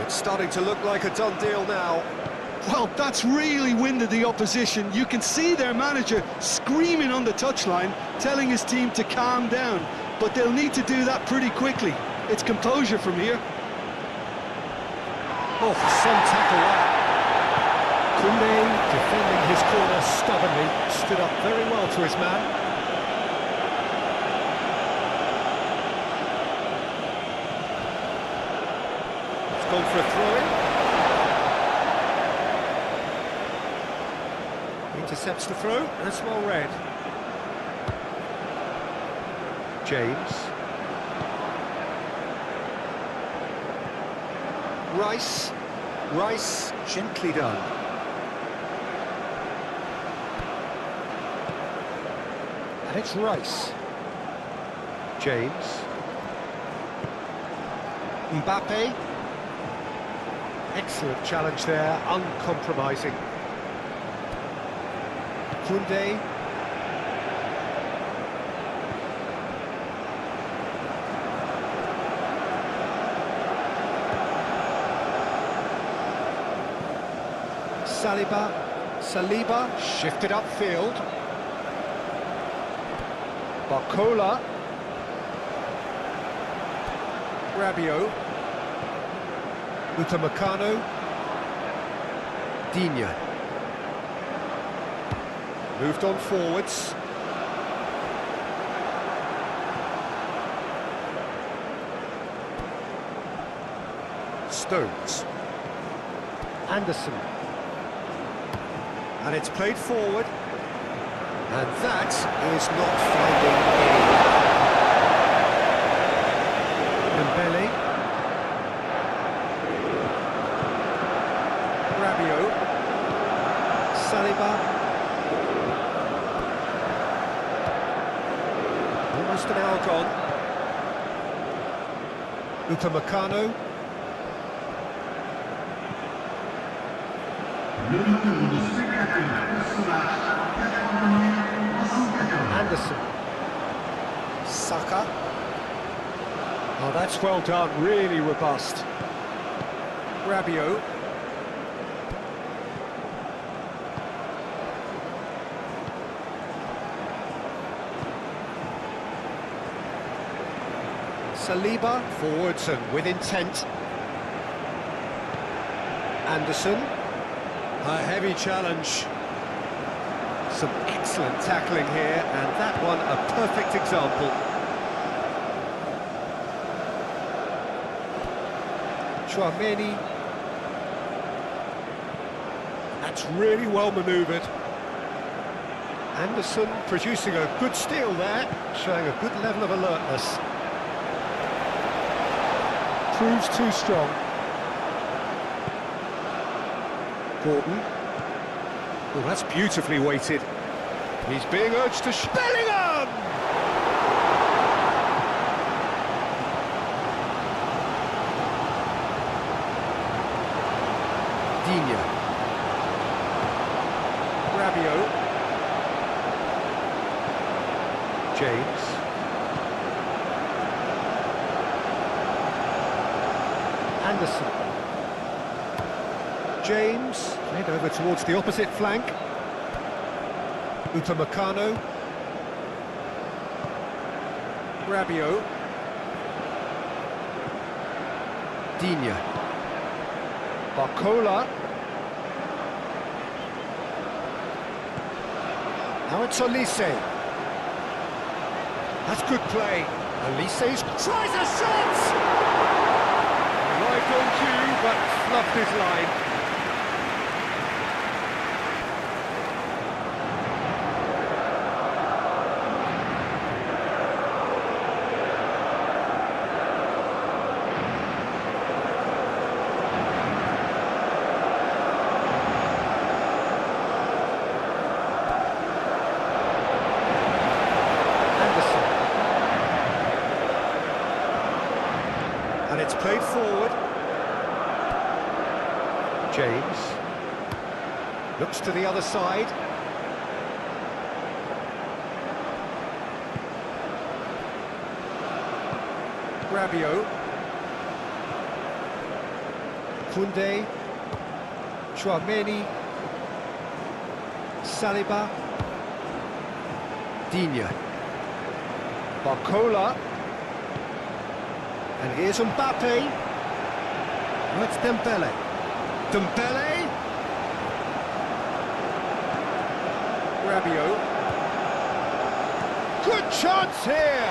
It's starting to look like a done deal now. Well, that's really winded the opposition. You can see their manager screaming on the touchline, telling his team to calm down. But they'll need to do that pretty quickly. It's composure from here. Oh, some tackle that. Koundé, defending his corner stubbornly, stood up very well to his man. It's gone for a throw-in. Intercepts the throw, that's well read. James. Rice, gently done. And it's Rice. James. Mbappe. Excellent challenge there, uncompromising. Koundé. Saliba, shifted upfield. Barcola. Rabiot. Upamecano. Digne. Moved on forwards. Stones. Anderson. And it's played forward. And that is not finding any. Dembele. Rabiot. Saliba. Almost an hour gone. Upamecano. Anderson. Saka. Oh, that's well done, really robust. Rabiot. Saliba, forwards and with intent. Anderson. A heavy challenge. Some excellent tackling here, and that one a perfect example. Tchouaméni. That's really well manoeuvred. Anderson producing a good steal there, showing a good level of alertness. Proves too strong. Gordon. Oh, that's beautifully weighted. He's being urged to Bellingham! Digne. Rabiot. James. Anderson. James, head over towards the opposite flank. Upamecano. Rabiot. Digne. Barcola. Now it's Olise. That's good play. Olise's tries a shot! Right on cue, but fluffed his line. And it's played forward. James looks to the other side. Rabiot. Koundé. Chouameni. Saliba. Digne. Barcola. And here's Mbappe. Oh, it's Dembele. Dembele. Rabiot. Good chance here.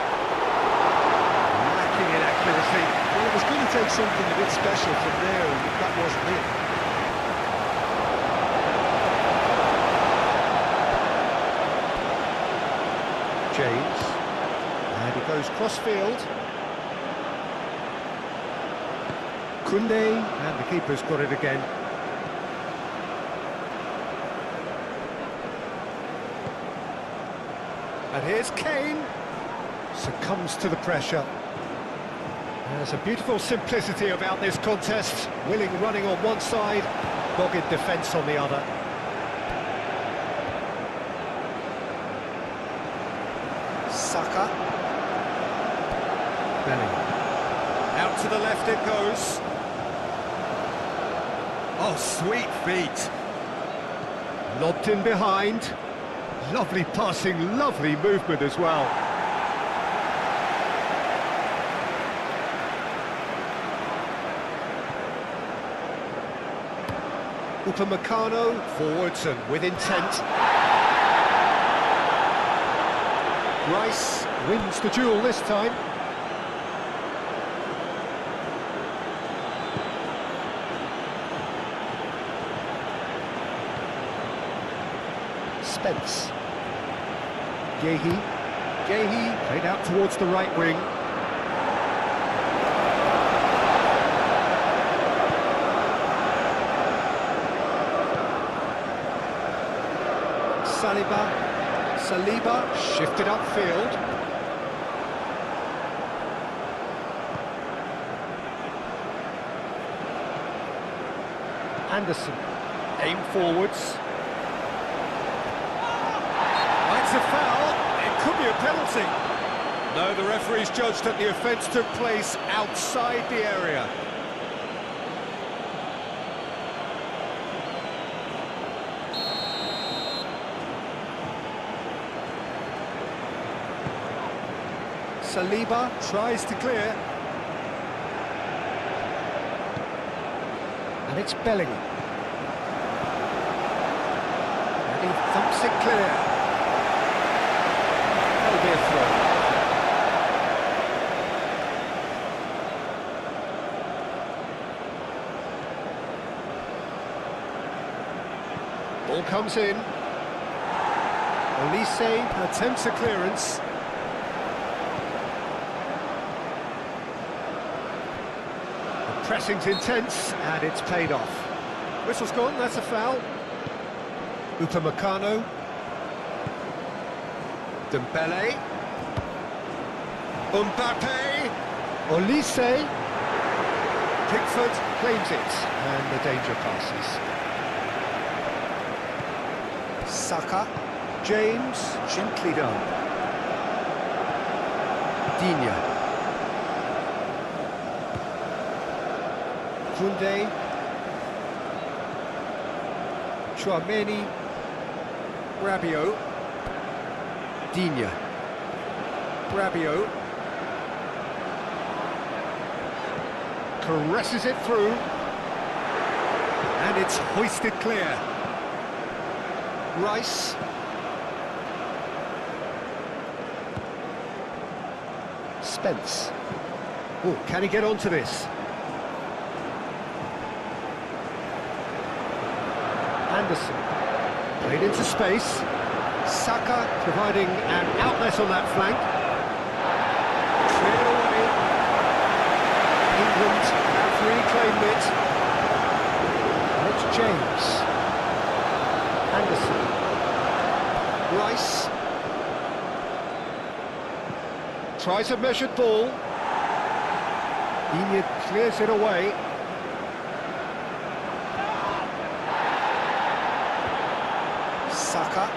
Lacking in accuracy. Well, it was going to take something a bit special from there, and that wasn't it. James. And he goes cross-field. Koundé, and the keeper's got it again. And here's Kane. Succumbs to the pressure. There's a beautiful simplicity about this contest. Willing running on one side, dogged defence on the other. Saka. Bellingham. Out to the left it goes. Oh, sweet feet. Lobbed in behind. Lovely passing, lovely movement as well. Upamecano forwards and with intent. Rice wins the duel this time. Spence. Guehi played out towards the right wing. Saliba shifted upfield. Anderson aimed forwards. It's a foul. It could be a penalty. No, the referee's judged that the offence took place outside the area. Saliba tries to clear. And it's Bellingham. And he thumps it clear. That'll be a throw. Ball comes in. Olise attempts a clearance. The pressing's intense, and it's paid off. Whistle's gone, that's a foul. Upamecano. Dembele. Mbappe. Olise. Pickford claims it, and the danger passes. Saka. James, gently done. Digne. Koundé. Chouameni. Rabiot. Digne. Rabiot. Caresses it through. And it's hoisted clear. Rice. Spence. Oh, can he get onto this? Anderson. Played into space. Saka providing an outlet on that flank. Cleared away. England have reclaimed it. And it's James. Anderson. Rice. Tries a measured ball. Digne clears it away. Saka.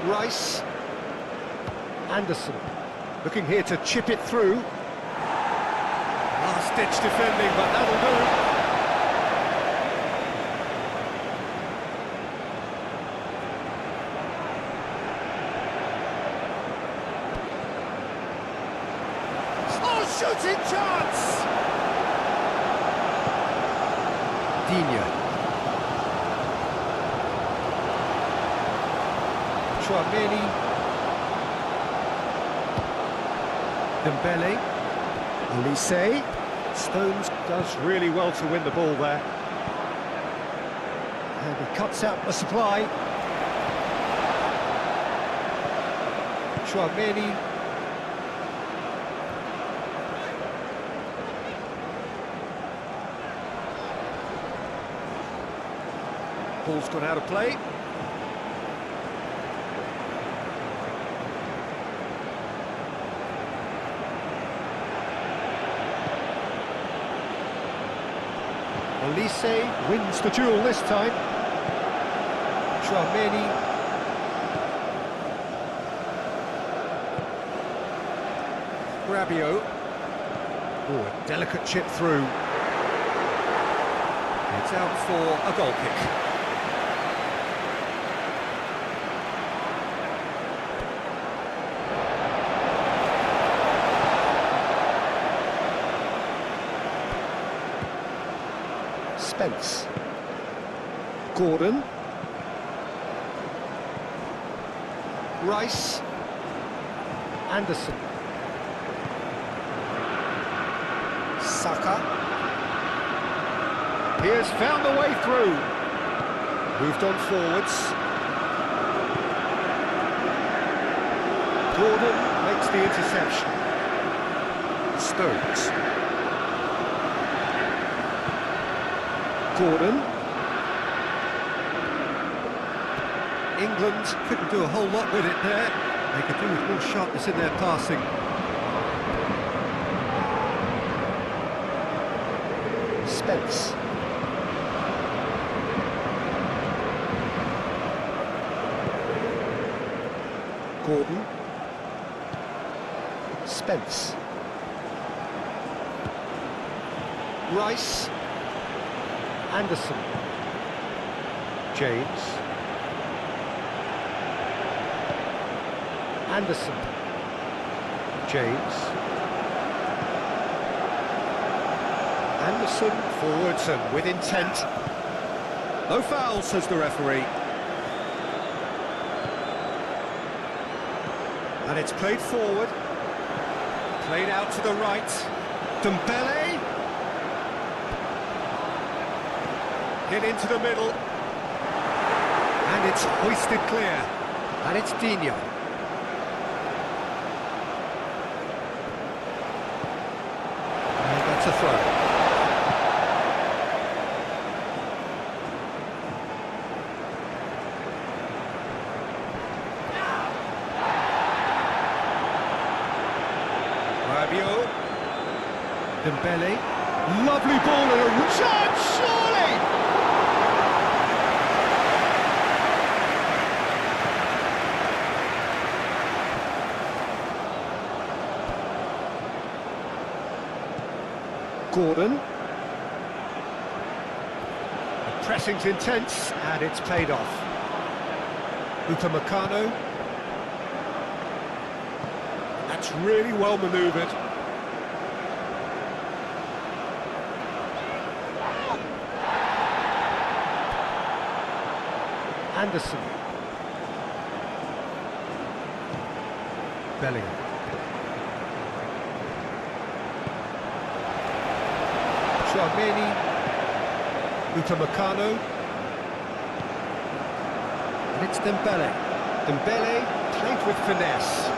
Rice. Anderson. Looking here to chip it through. Last-ditch defending, but that'll do. Oh, shooting chance! Digne. Tchouaméni. Dembele. Olise. Stones does really well to win the ball there. And he cuts out the supply. Tchouaméni. Ball's gone out of play. Olise wins the duel this time. Tchouaméni. Rabiot. Oh, a delicate chip through. It's out for a goal kick. Spence. Gordon. Rice. Anderson. Saka. He has found the way through. Moved on forwards. Gordon makes the interception. Stones. Gordon. England couldn't do a whole lot with it there. They could do with more sharpness in their passing. Spence. Gordon. Spence. Rice. Anderson. James. Anderson. James. Anderson forwards and with intent. No foul, says the referee. And it's played forward. Played out to the right. Dembele. Hit into the middle. And it's hoisted clear. And it's Digne. And that's a throw. Rabiot. Dembele. Lovely ball and a chance, surely! Gordon. The pressing's intense, and it's paid off. Upamecano. That's really well manoeuvred. Anderson. Bellingham. Tchouaméni. Upamecano. And it's Dembele. Dembele played with finesse.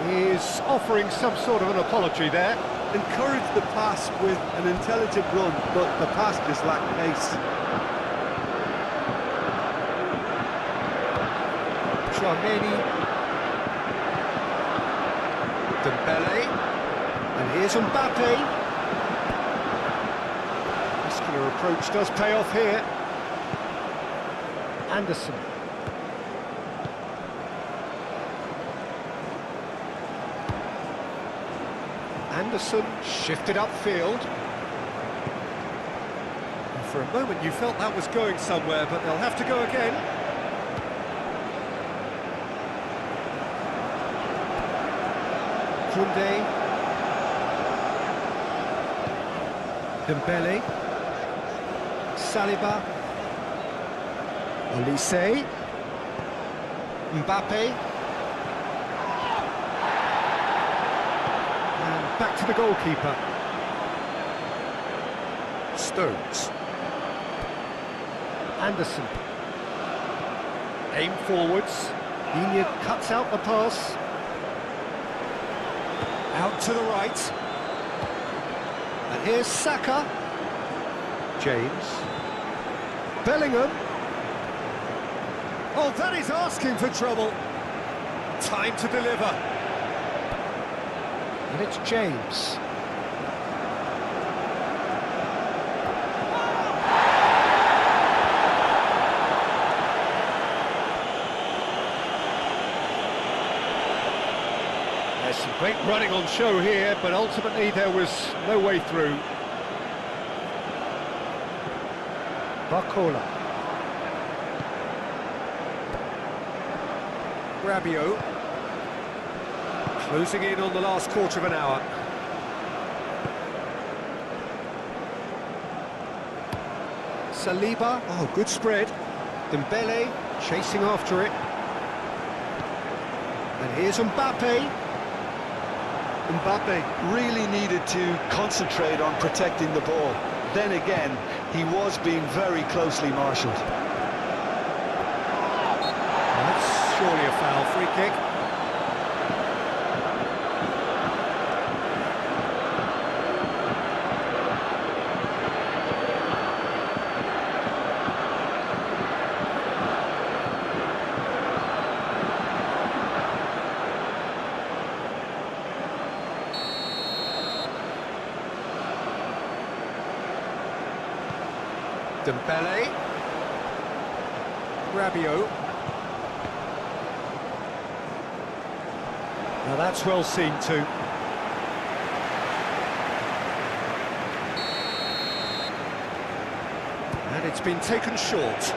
He is offering some sort of an apology there. Encourage the pass with an intelligent run, but the pass just lacked pace. Tchouaméni. Dembele. And here's Mbappe. Muscular approach does pay off here. Anderson. Anderson shifted upfield. And for a moment you felt that was going somewhere, but they'll have to go again. Koundé. Dembele. Saliba. Olise. Mbappe. And back to the goalkeeper. Stones. Anderson. Aim forwards. Digne cuts out the pass. Out to the right. And here's Saka. James. Bellingham. Oh, that is asking for trouble. Time to deliver. And it's James. There's some great running on show here, but ultimately there was no way through. Barcola. Rabiot. Closing in on the last quarter of an hour. Saliba. Oh, good spread. Dembele chasing after it. And here's Mbappe. Mbappe really needed to concentrate on protecting the ball. Then again, he was being very closely marshalled. That's surely a foul. Free kick. Dembele. Rabiot. Now that's well seen too. And it's been taken short.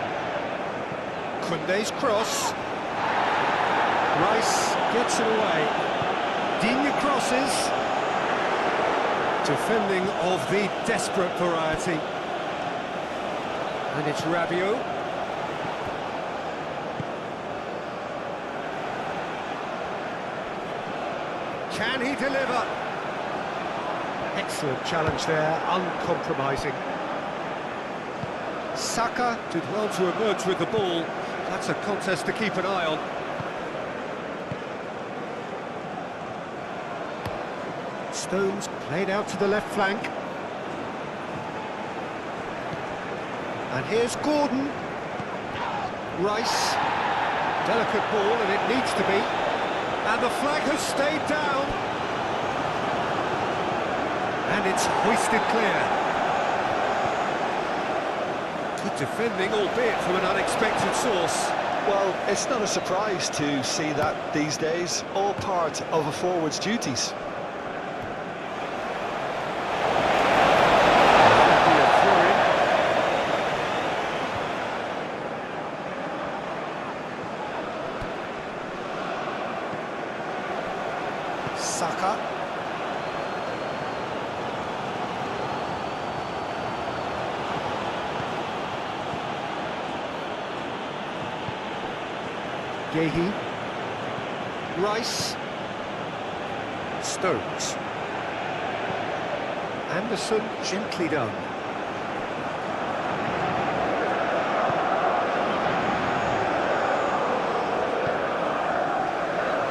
Koundé's cross. Rice gets it away. Digne crosses. Defending of the desperate variety. And it's Rabiot. Can he deliver? Excellent challenge there, uncompromising. Saka did well to emerge with the ball. That's a contest to keep an eye on. Stones played out to the left flank. And here's Gordon. Rice. Delicate ball, and it needs to be. And the flag has stayed down. And it's hoisted clear. Good defending, albeit from an unexpected source. Well, it's not a surprise to see that these days, all part of a forward's duties. Saka. Guéhi. Rice. Stones. Anderson, gently done.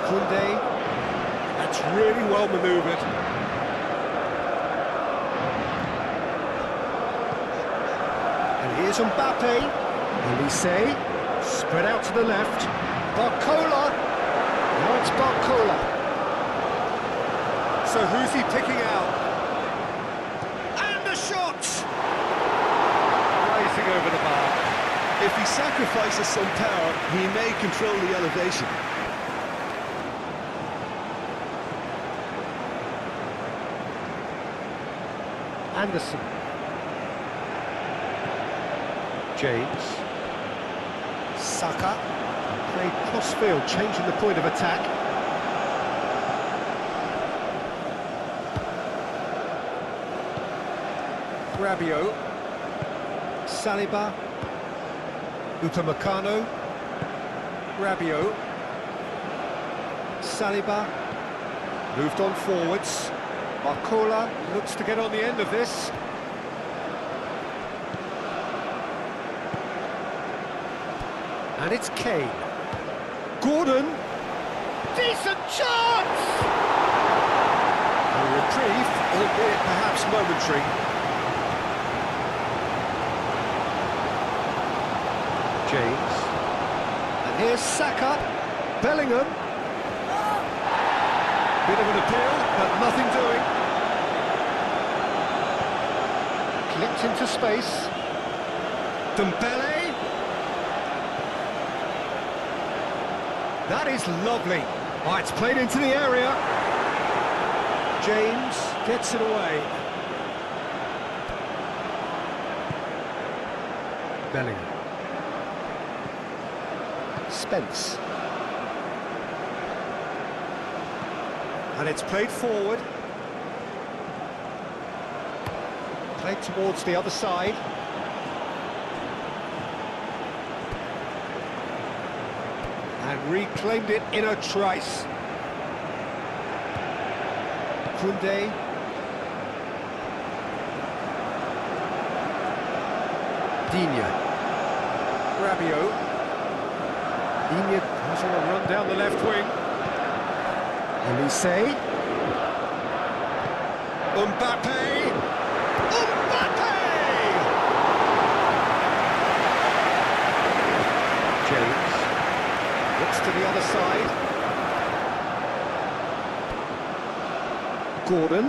Koundé. That's really well manoeuvred. And here's Mbappe. Olise. Spread out to the left. Barcola. Now it's Barcola. So who's he picking out? And the shot! Racing over the bar. If he sacrifices some power, he may control the elevation. Anderson. James. Saka. Played cross-field, changing the point of attack. Rabiot. Saliba. Upamecano. Rabiot. Saliba. Moved on forwards. Barcola looks to get on the end of this. And it's Kane. Gordon. Decent chance! A reprieve, albeit perhaps momentary. James. And here's Saka. Bellingham. Bit of an appeal, but nothing doing. Clipped into space. Dembele. That is lovely. Oh, it's played into the area. James gets it away. Bellingham. Spence. And it's played forward. Played towards the other side. And reclaimed it in a trice. Koundé. Digne. Rabiot. Digne goes on a run down the left wing. Elise. Mbappe. Mbappe! James looks to the other side. Gordon.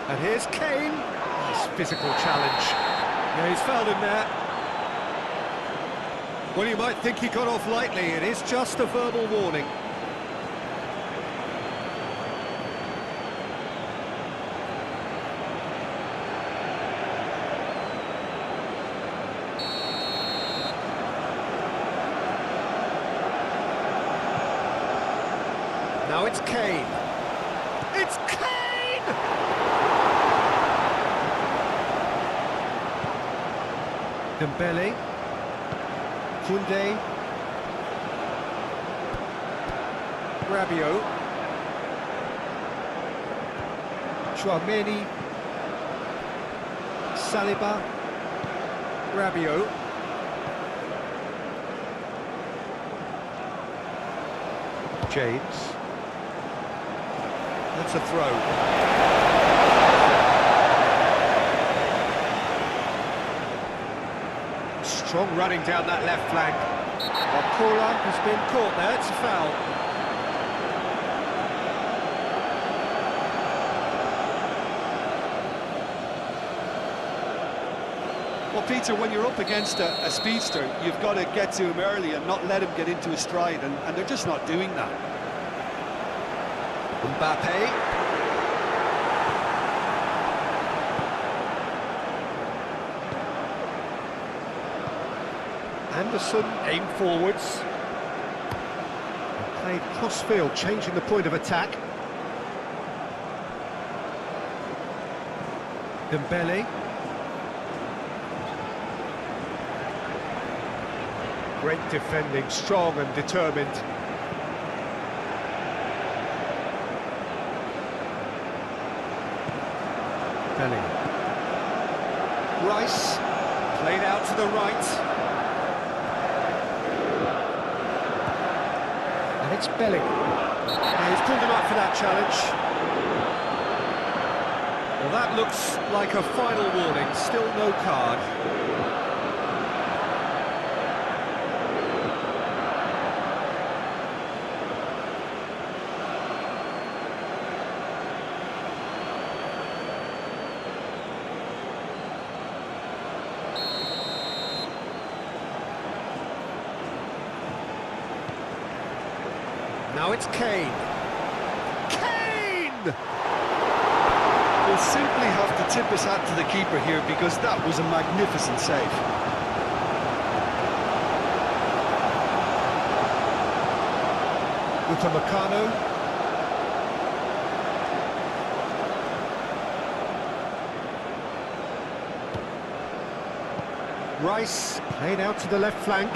And here's Kane. Nice physical challenge. Yeah, he's fouled him there. Well, you might think he got off lightly. It is just a verbal warning. Now it's Kane. It's Kane! Dembele. Koundé. Rabiot. Chouameni. Saliba. Rabiot. James. That's a throw. Strong running down that left flank. Barcola has been caught there, it's a foul. Well, Peter, when you're up against a speedster, you've got to get to him early and not let him get into a stride, and they're just not doing that. Mbappe. Anderson aimed forwards. Played cross-field, changing the point of attack. Dembele. Great defending, strong and determined. Bellingham. Rice, played out to the right. And it's Bellingham. He's pulled him up for that challenge. Well, that looks like a final warning, still no card. Now it's Kane. Kane! We'll simply have to tip his hat to the keeper here because that was a magnificent save. Upamecano. Rice played out to the left flank.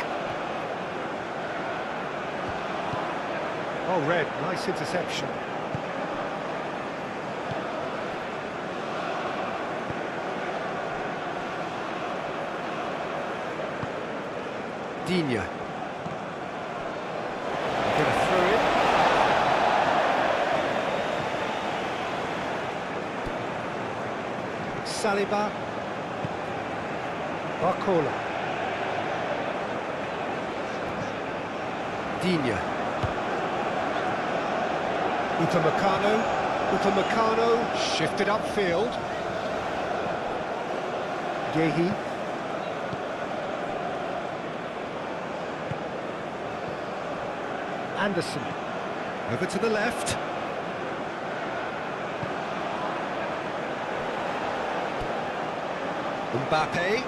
Oh, Red, nice interception. Digne. Gonna throw it. Saliba. Barcola. Digne. Upamecano shifted upfield. Gehi. Anderson. Over to the left. Mbappe.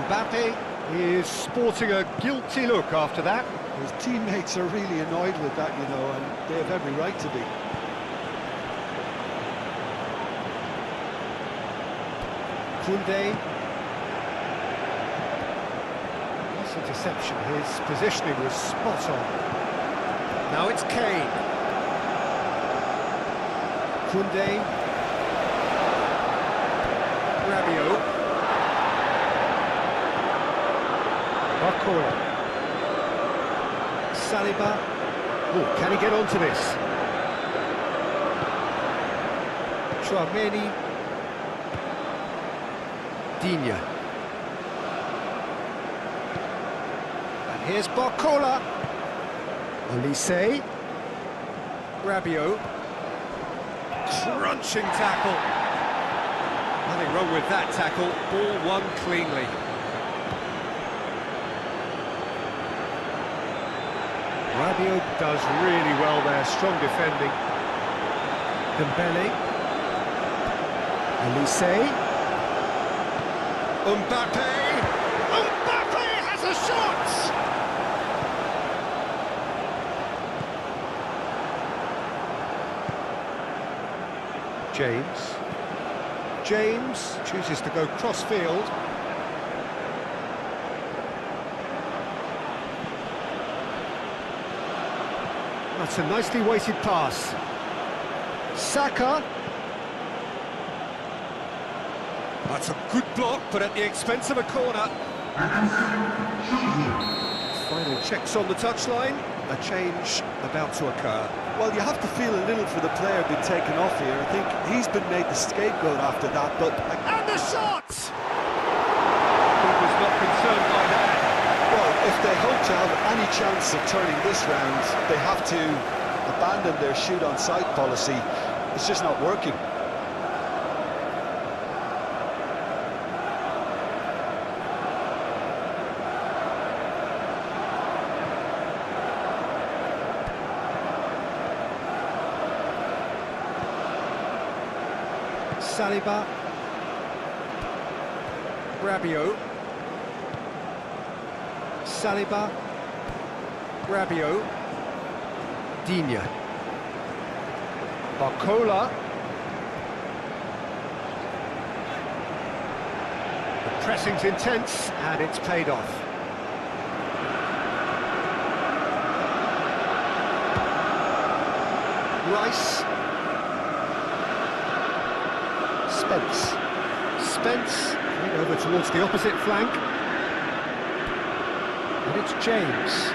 Mbappe is sporting a guilty look after that. His teammates are really annoyed with that, you know, and they have every right to be. Koundé. Nice interception. His positioning was spot on. Now it's Kane. Koundé. Rabiot. Barcola. Saliba. Oh, can he get onto this? Tchouaméni. Digne. And here's Barcola. Olise. Rabiot. Crunching tackle. Nothing wrong with that tackle. Ball won cleanly. Rabiot does really well there. Strong defending. Dembele. Olise. Mbappe! Mbappe has a shot! James chooses to go cross-field. That's a nicely weighted pass. Saka. That's a good block, but at the expense of a corner. Final checks on the touchline. A change about to occur. Well, you have to feel a little for the player being taken off here. I think he's been made the scapegoat after that, but... And the shot! Keeper's not concerned by that. Well, if they hope to have any chance of turning this round, they have to abandon their shoot-on-sight policy. It's just not working. Saliba. Rabiot. Saliba. Rabiot. Digne. Barcola. The pressing's intense and it's paid off. Rice. Spence going over towards the opposite flank. And it's James.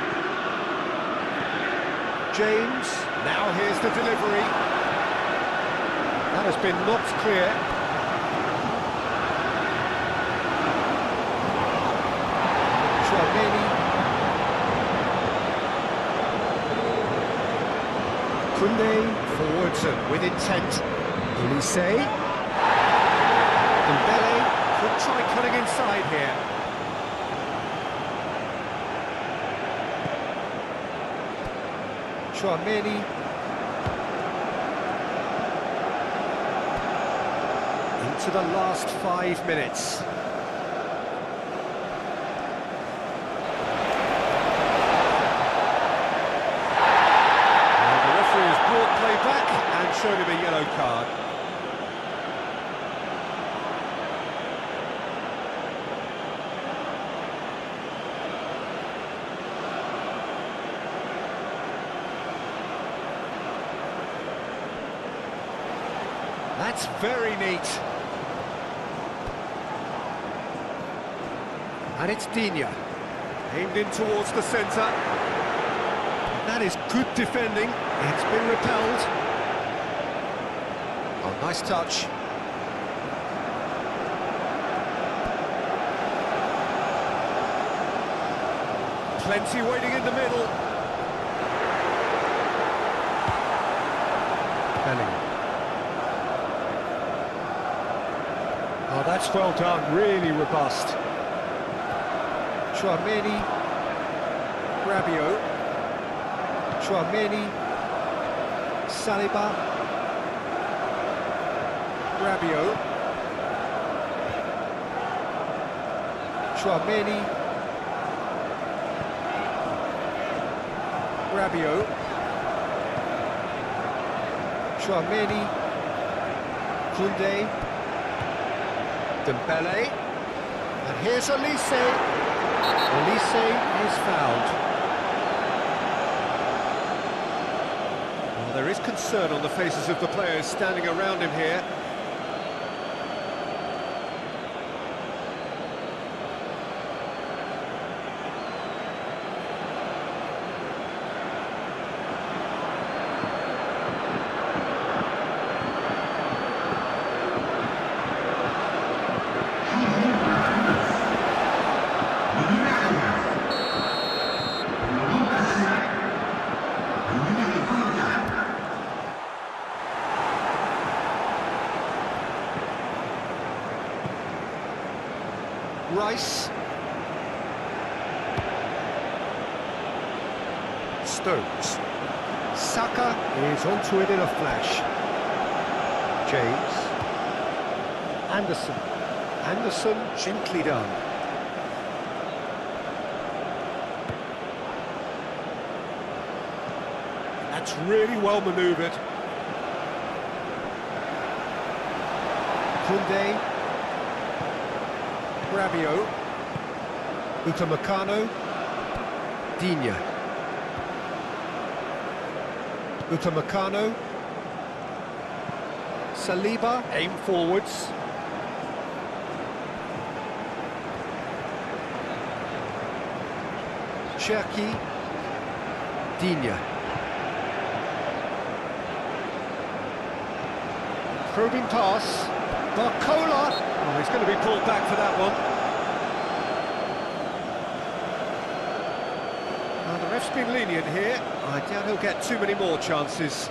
Now here's the delivery. That has been knocked clear. Tchouaméni. Koundé forwards and with intent. Olise. Dembele could try cutting inside here. Tchouaméni. Into the last 5 minutes. And the referee has brought play back and shown him a yellow card. That's very neat. And it's Digne. Aimed in towards the centre. That is good defending. It's been repelled. Oh, nice touch. Plenty waiting in the middle. Bellingham. Oh, that's well done, really robust. Tchouaméni, Rabiot, Tchouaméni, Saliba, Rabiot, Tchouaméni, Rabiot, Tchouaméni, Koundé, Dembele, and here's Olise. Olise is fouled. Well, there is concern on the faces of the players standing around him here. Rice. Stones. Saka is onto it in a flash. James. Anderson. Anderson gently done. That's really well manoeuvred. Koundé. Rabiot, Upamecano, Digne, Upamecano, Saliba, aim forwards, Cherki, Digne, probing pass, Barcola. Oh, he's going to be pulled back for that one. Well, the ref's been lenient here. I doubt he'll get too many more chances.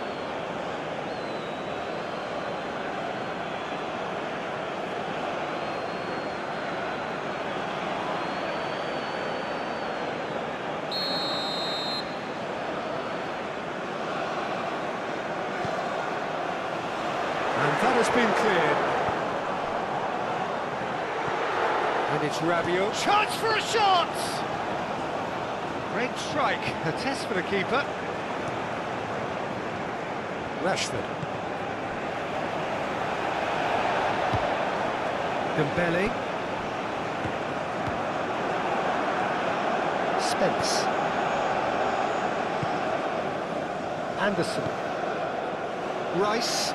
And that has been cleared. And it's Rabiot. Chance for a shot! Great strike. A test for the keeper. Rashford. Dembele. Spence. Anderson. Rice.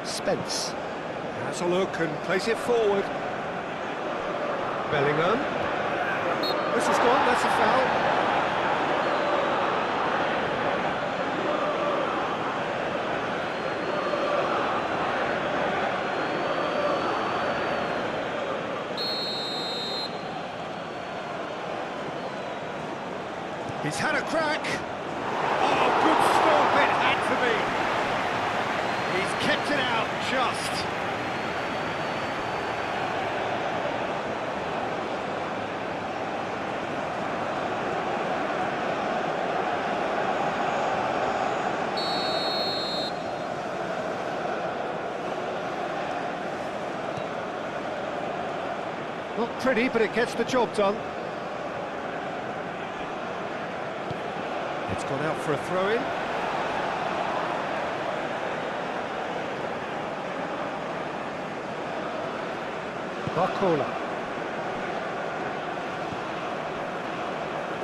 Spence. Has a look and plays it forward. Bellingham. This is gone, that's a foul. He's had a crack. Oh, good stop, it had to be. He's kept it out just. Not pretty, but it gets the job done. It's gone out for a throw-in. Barcola.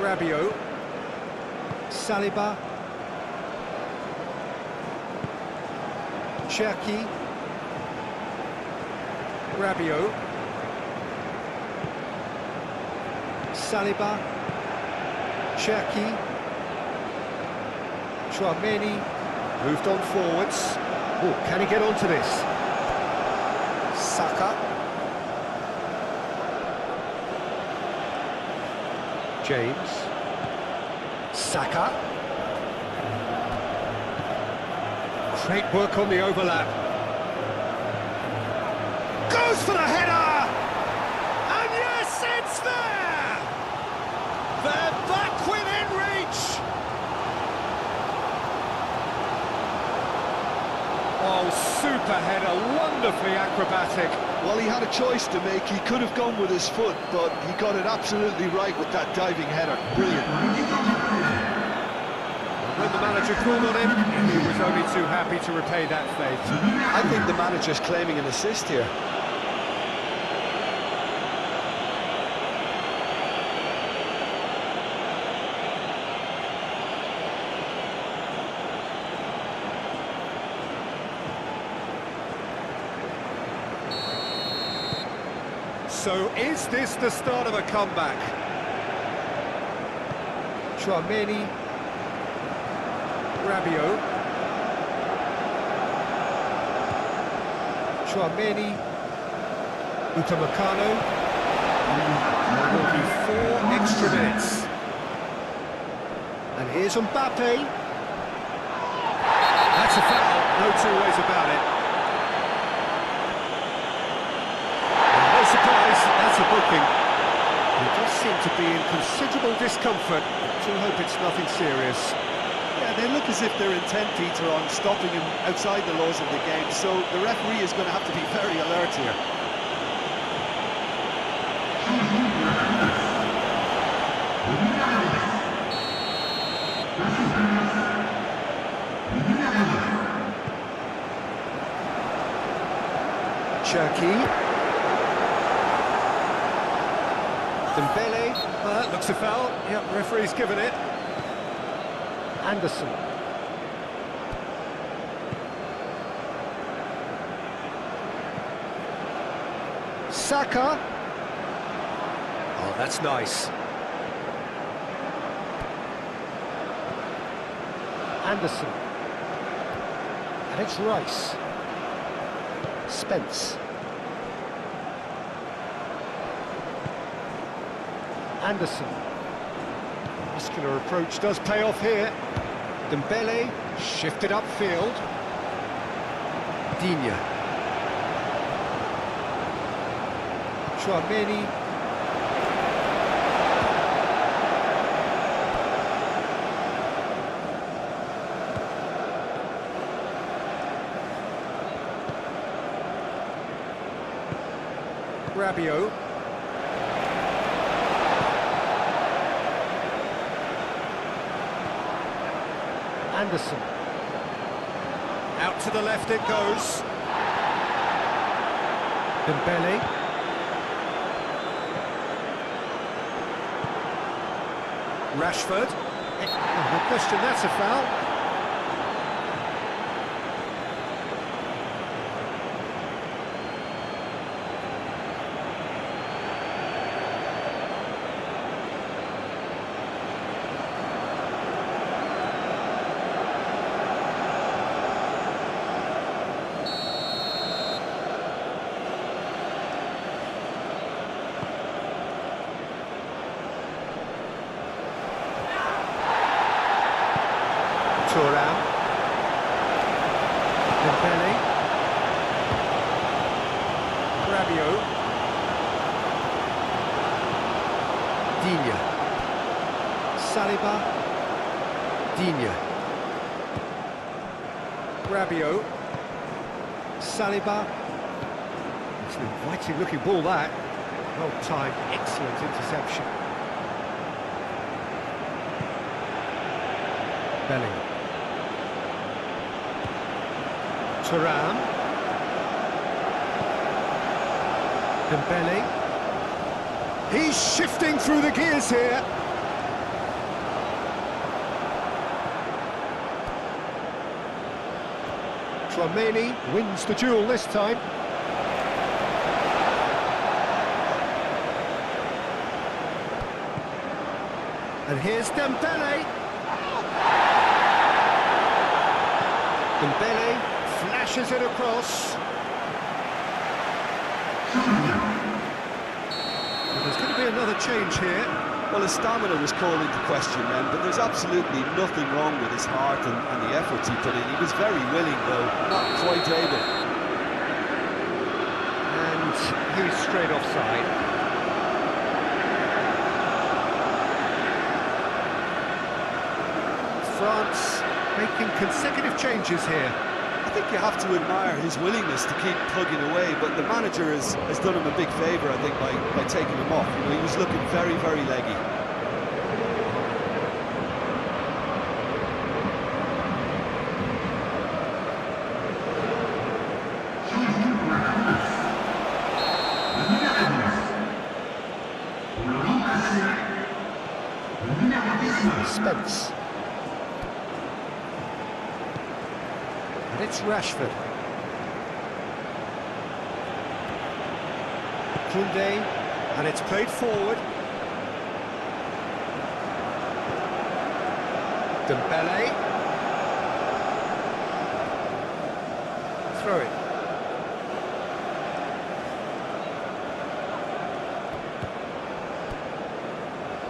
Rabiot. Saliba. Cherki. Rabiot. Saliba. Cherki. Tchouameni. Moved on forwards. Oh, can he get onto this? Saka. James. Saka. Great work on the overlap. Goes for the header! And yes, it's there! They're back within reach! Oh, super header, wonderfully acrobatic. Well, he had a choice to make. He could have gone with his foot, but he got it absolutely right with that diving header. Brilliant. When the manager called on him, he was only too happy to repay that faith. I think the manager's claiming an assist here. So is this the start of a comeback? Tchouameni. Rabiot. Tchouameni. Upamecano. There will be 4 extra minutes. And here's Mbappe. That's a foul, no two ways about it. And no surprise, that's a booking. He does seem to be in considerable discomfort. Do hope it's nothing serious. Yeah, they look as if they're intent, Peter, on stopping him outside the laws of the game, so the referee is going to have to be very alert here. Cherki. Dembele. Looks a foul. Yep, referee's given it. Anderson. Saka. Oh, that's nice. Anderson. And it's Rice. Spence. Anderson. Muscular approach does pay off here. Dembele shifted upfield. Digne. Tchouameni. Rabiot. Anderson. Out to the left it goes. Dembele. Rashford. No question, that's a foul. Thuram. Dembele. Rabiot. Digne. Saliba. Digne. Rabiot. Saliba. It's an inviting looking ball, that. Well-timed, excellent interception. Bellingham. Thuram. Dembele. He's shifting through the gears here. Tchouaméni wins the duel this time. And here's Dembele. Dembele flashes it across. Well, there's going to be another change here. Well, his stamina was called into question then, but there's absolutely nothing wrong with his heart and the efforts he put in. He was very willing, though, not quite able. And he's straight offside. France making consecutive changes here. I think you have to admire his willingness to keep plugging away, but the manager has done him a big favour, I think, by taking him off. You know, he was looking very, very leggy. Spence. And it's Rashford. Koundé, and it's played forward. Dembele. Throw it.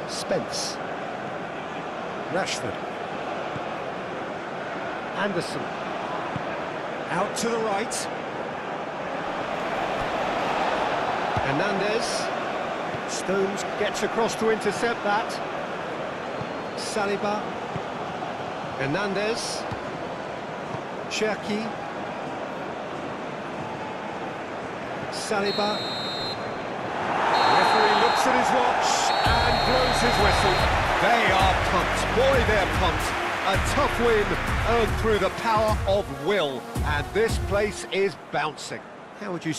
Spence. Rashford. Anderson. Out to the right. Hernandez. Stones gets across to intercept that. Saliba. Hernandez. Cherki. Saliba. Referee looks at his watch and blows his whistle. They are pumped. Boy, they're pumped. A tough win earned through the power of will. And this place is bouncing. How would you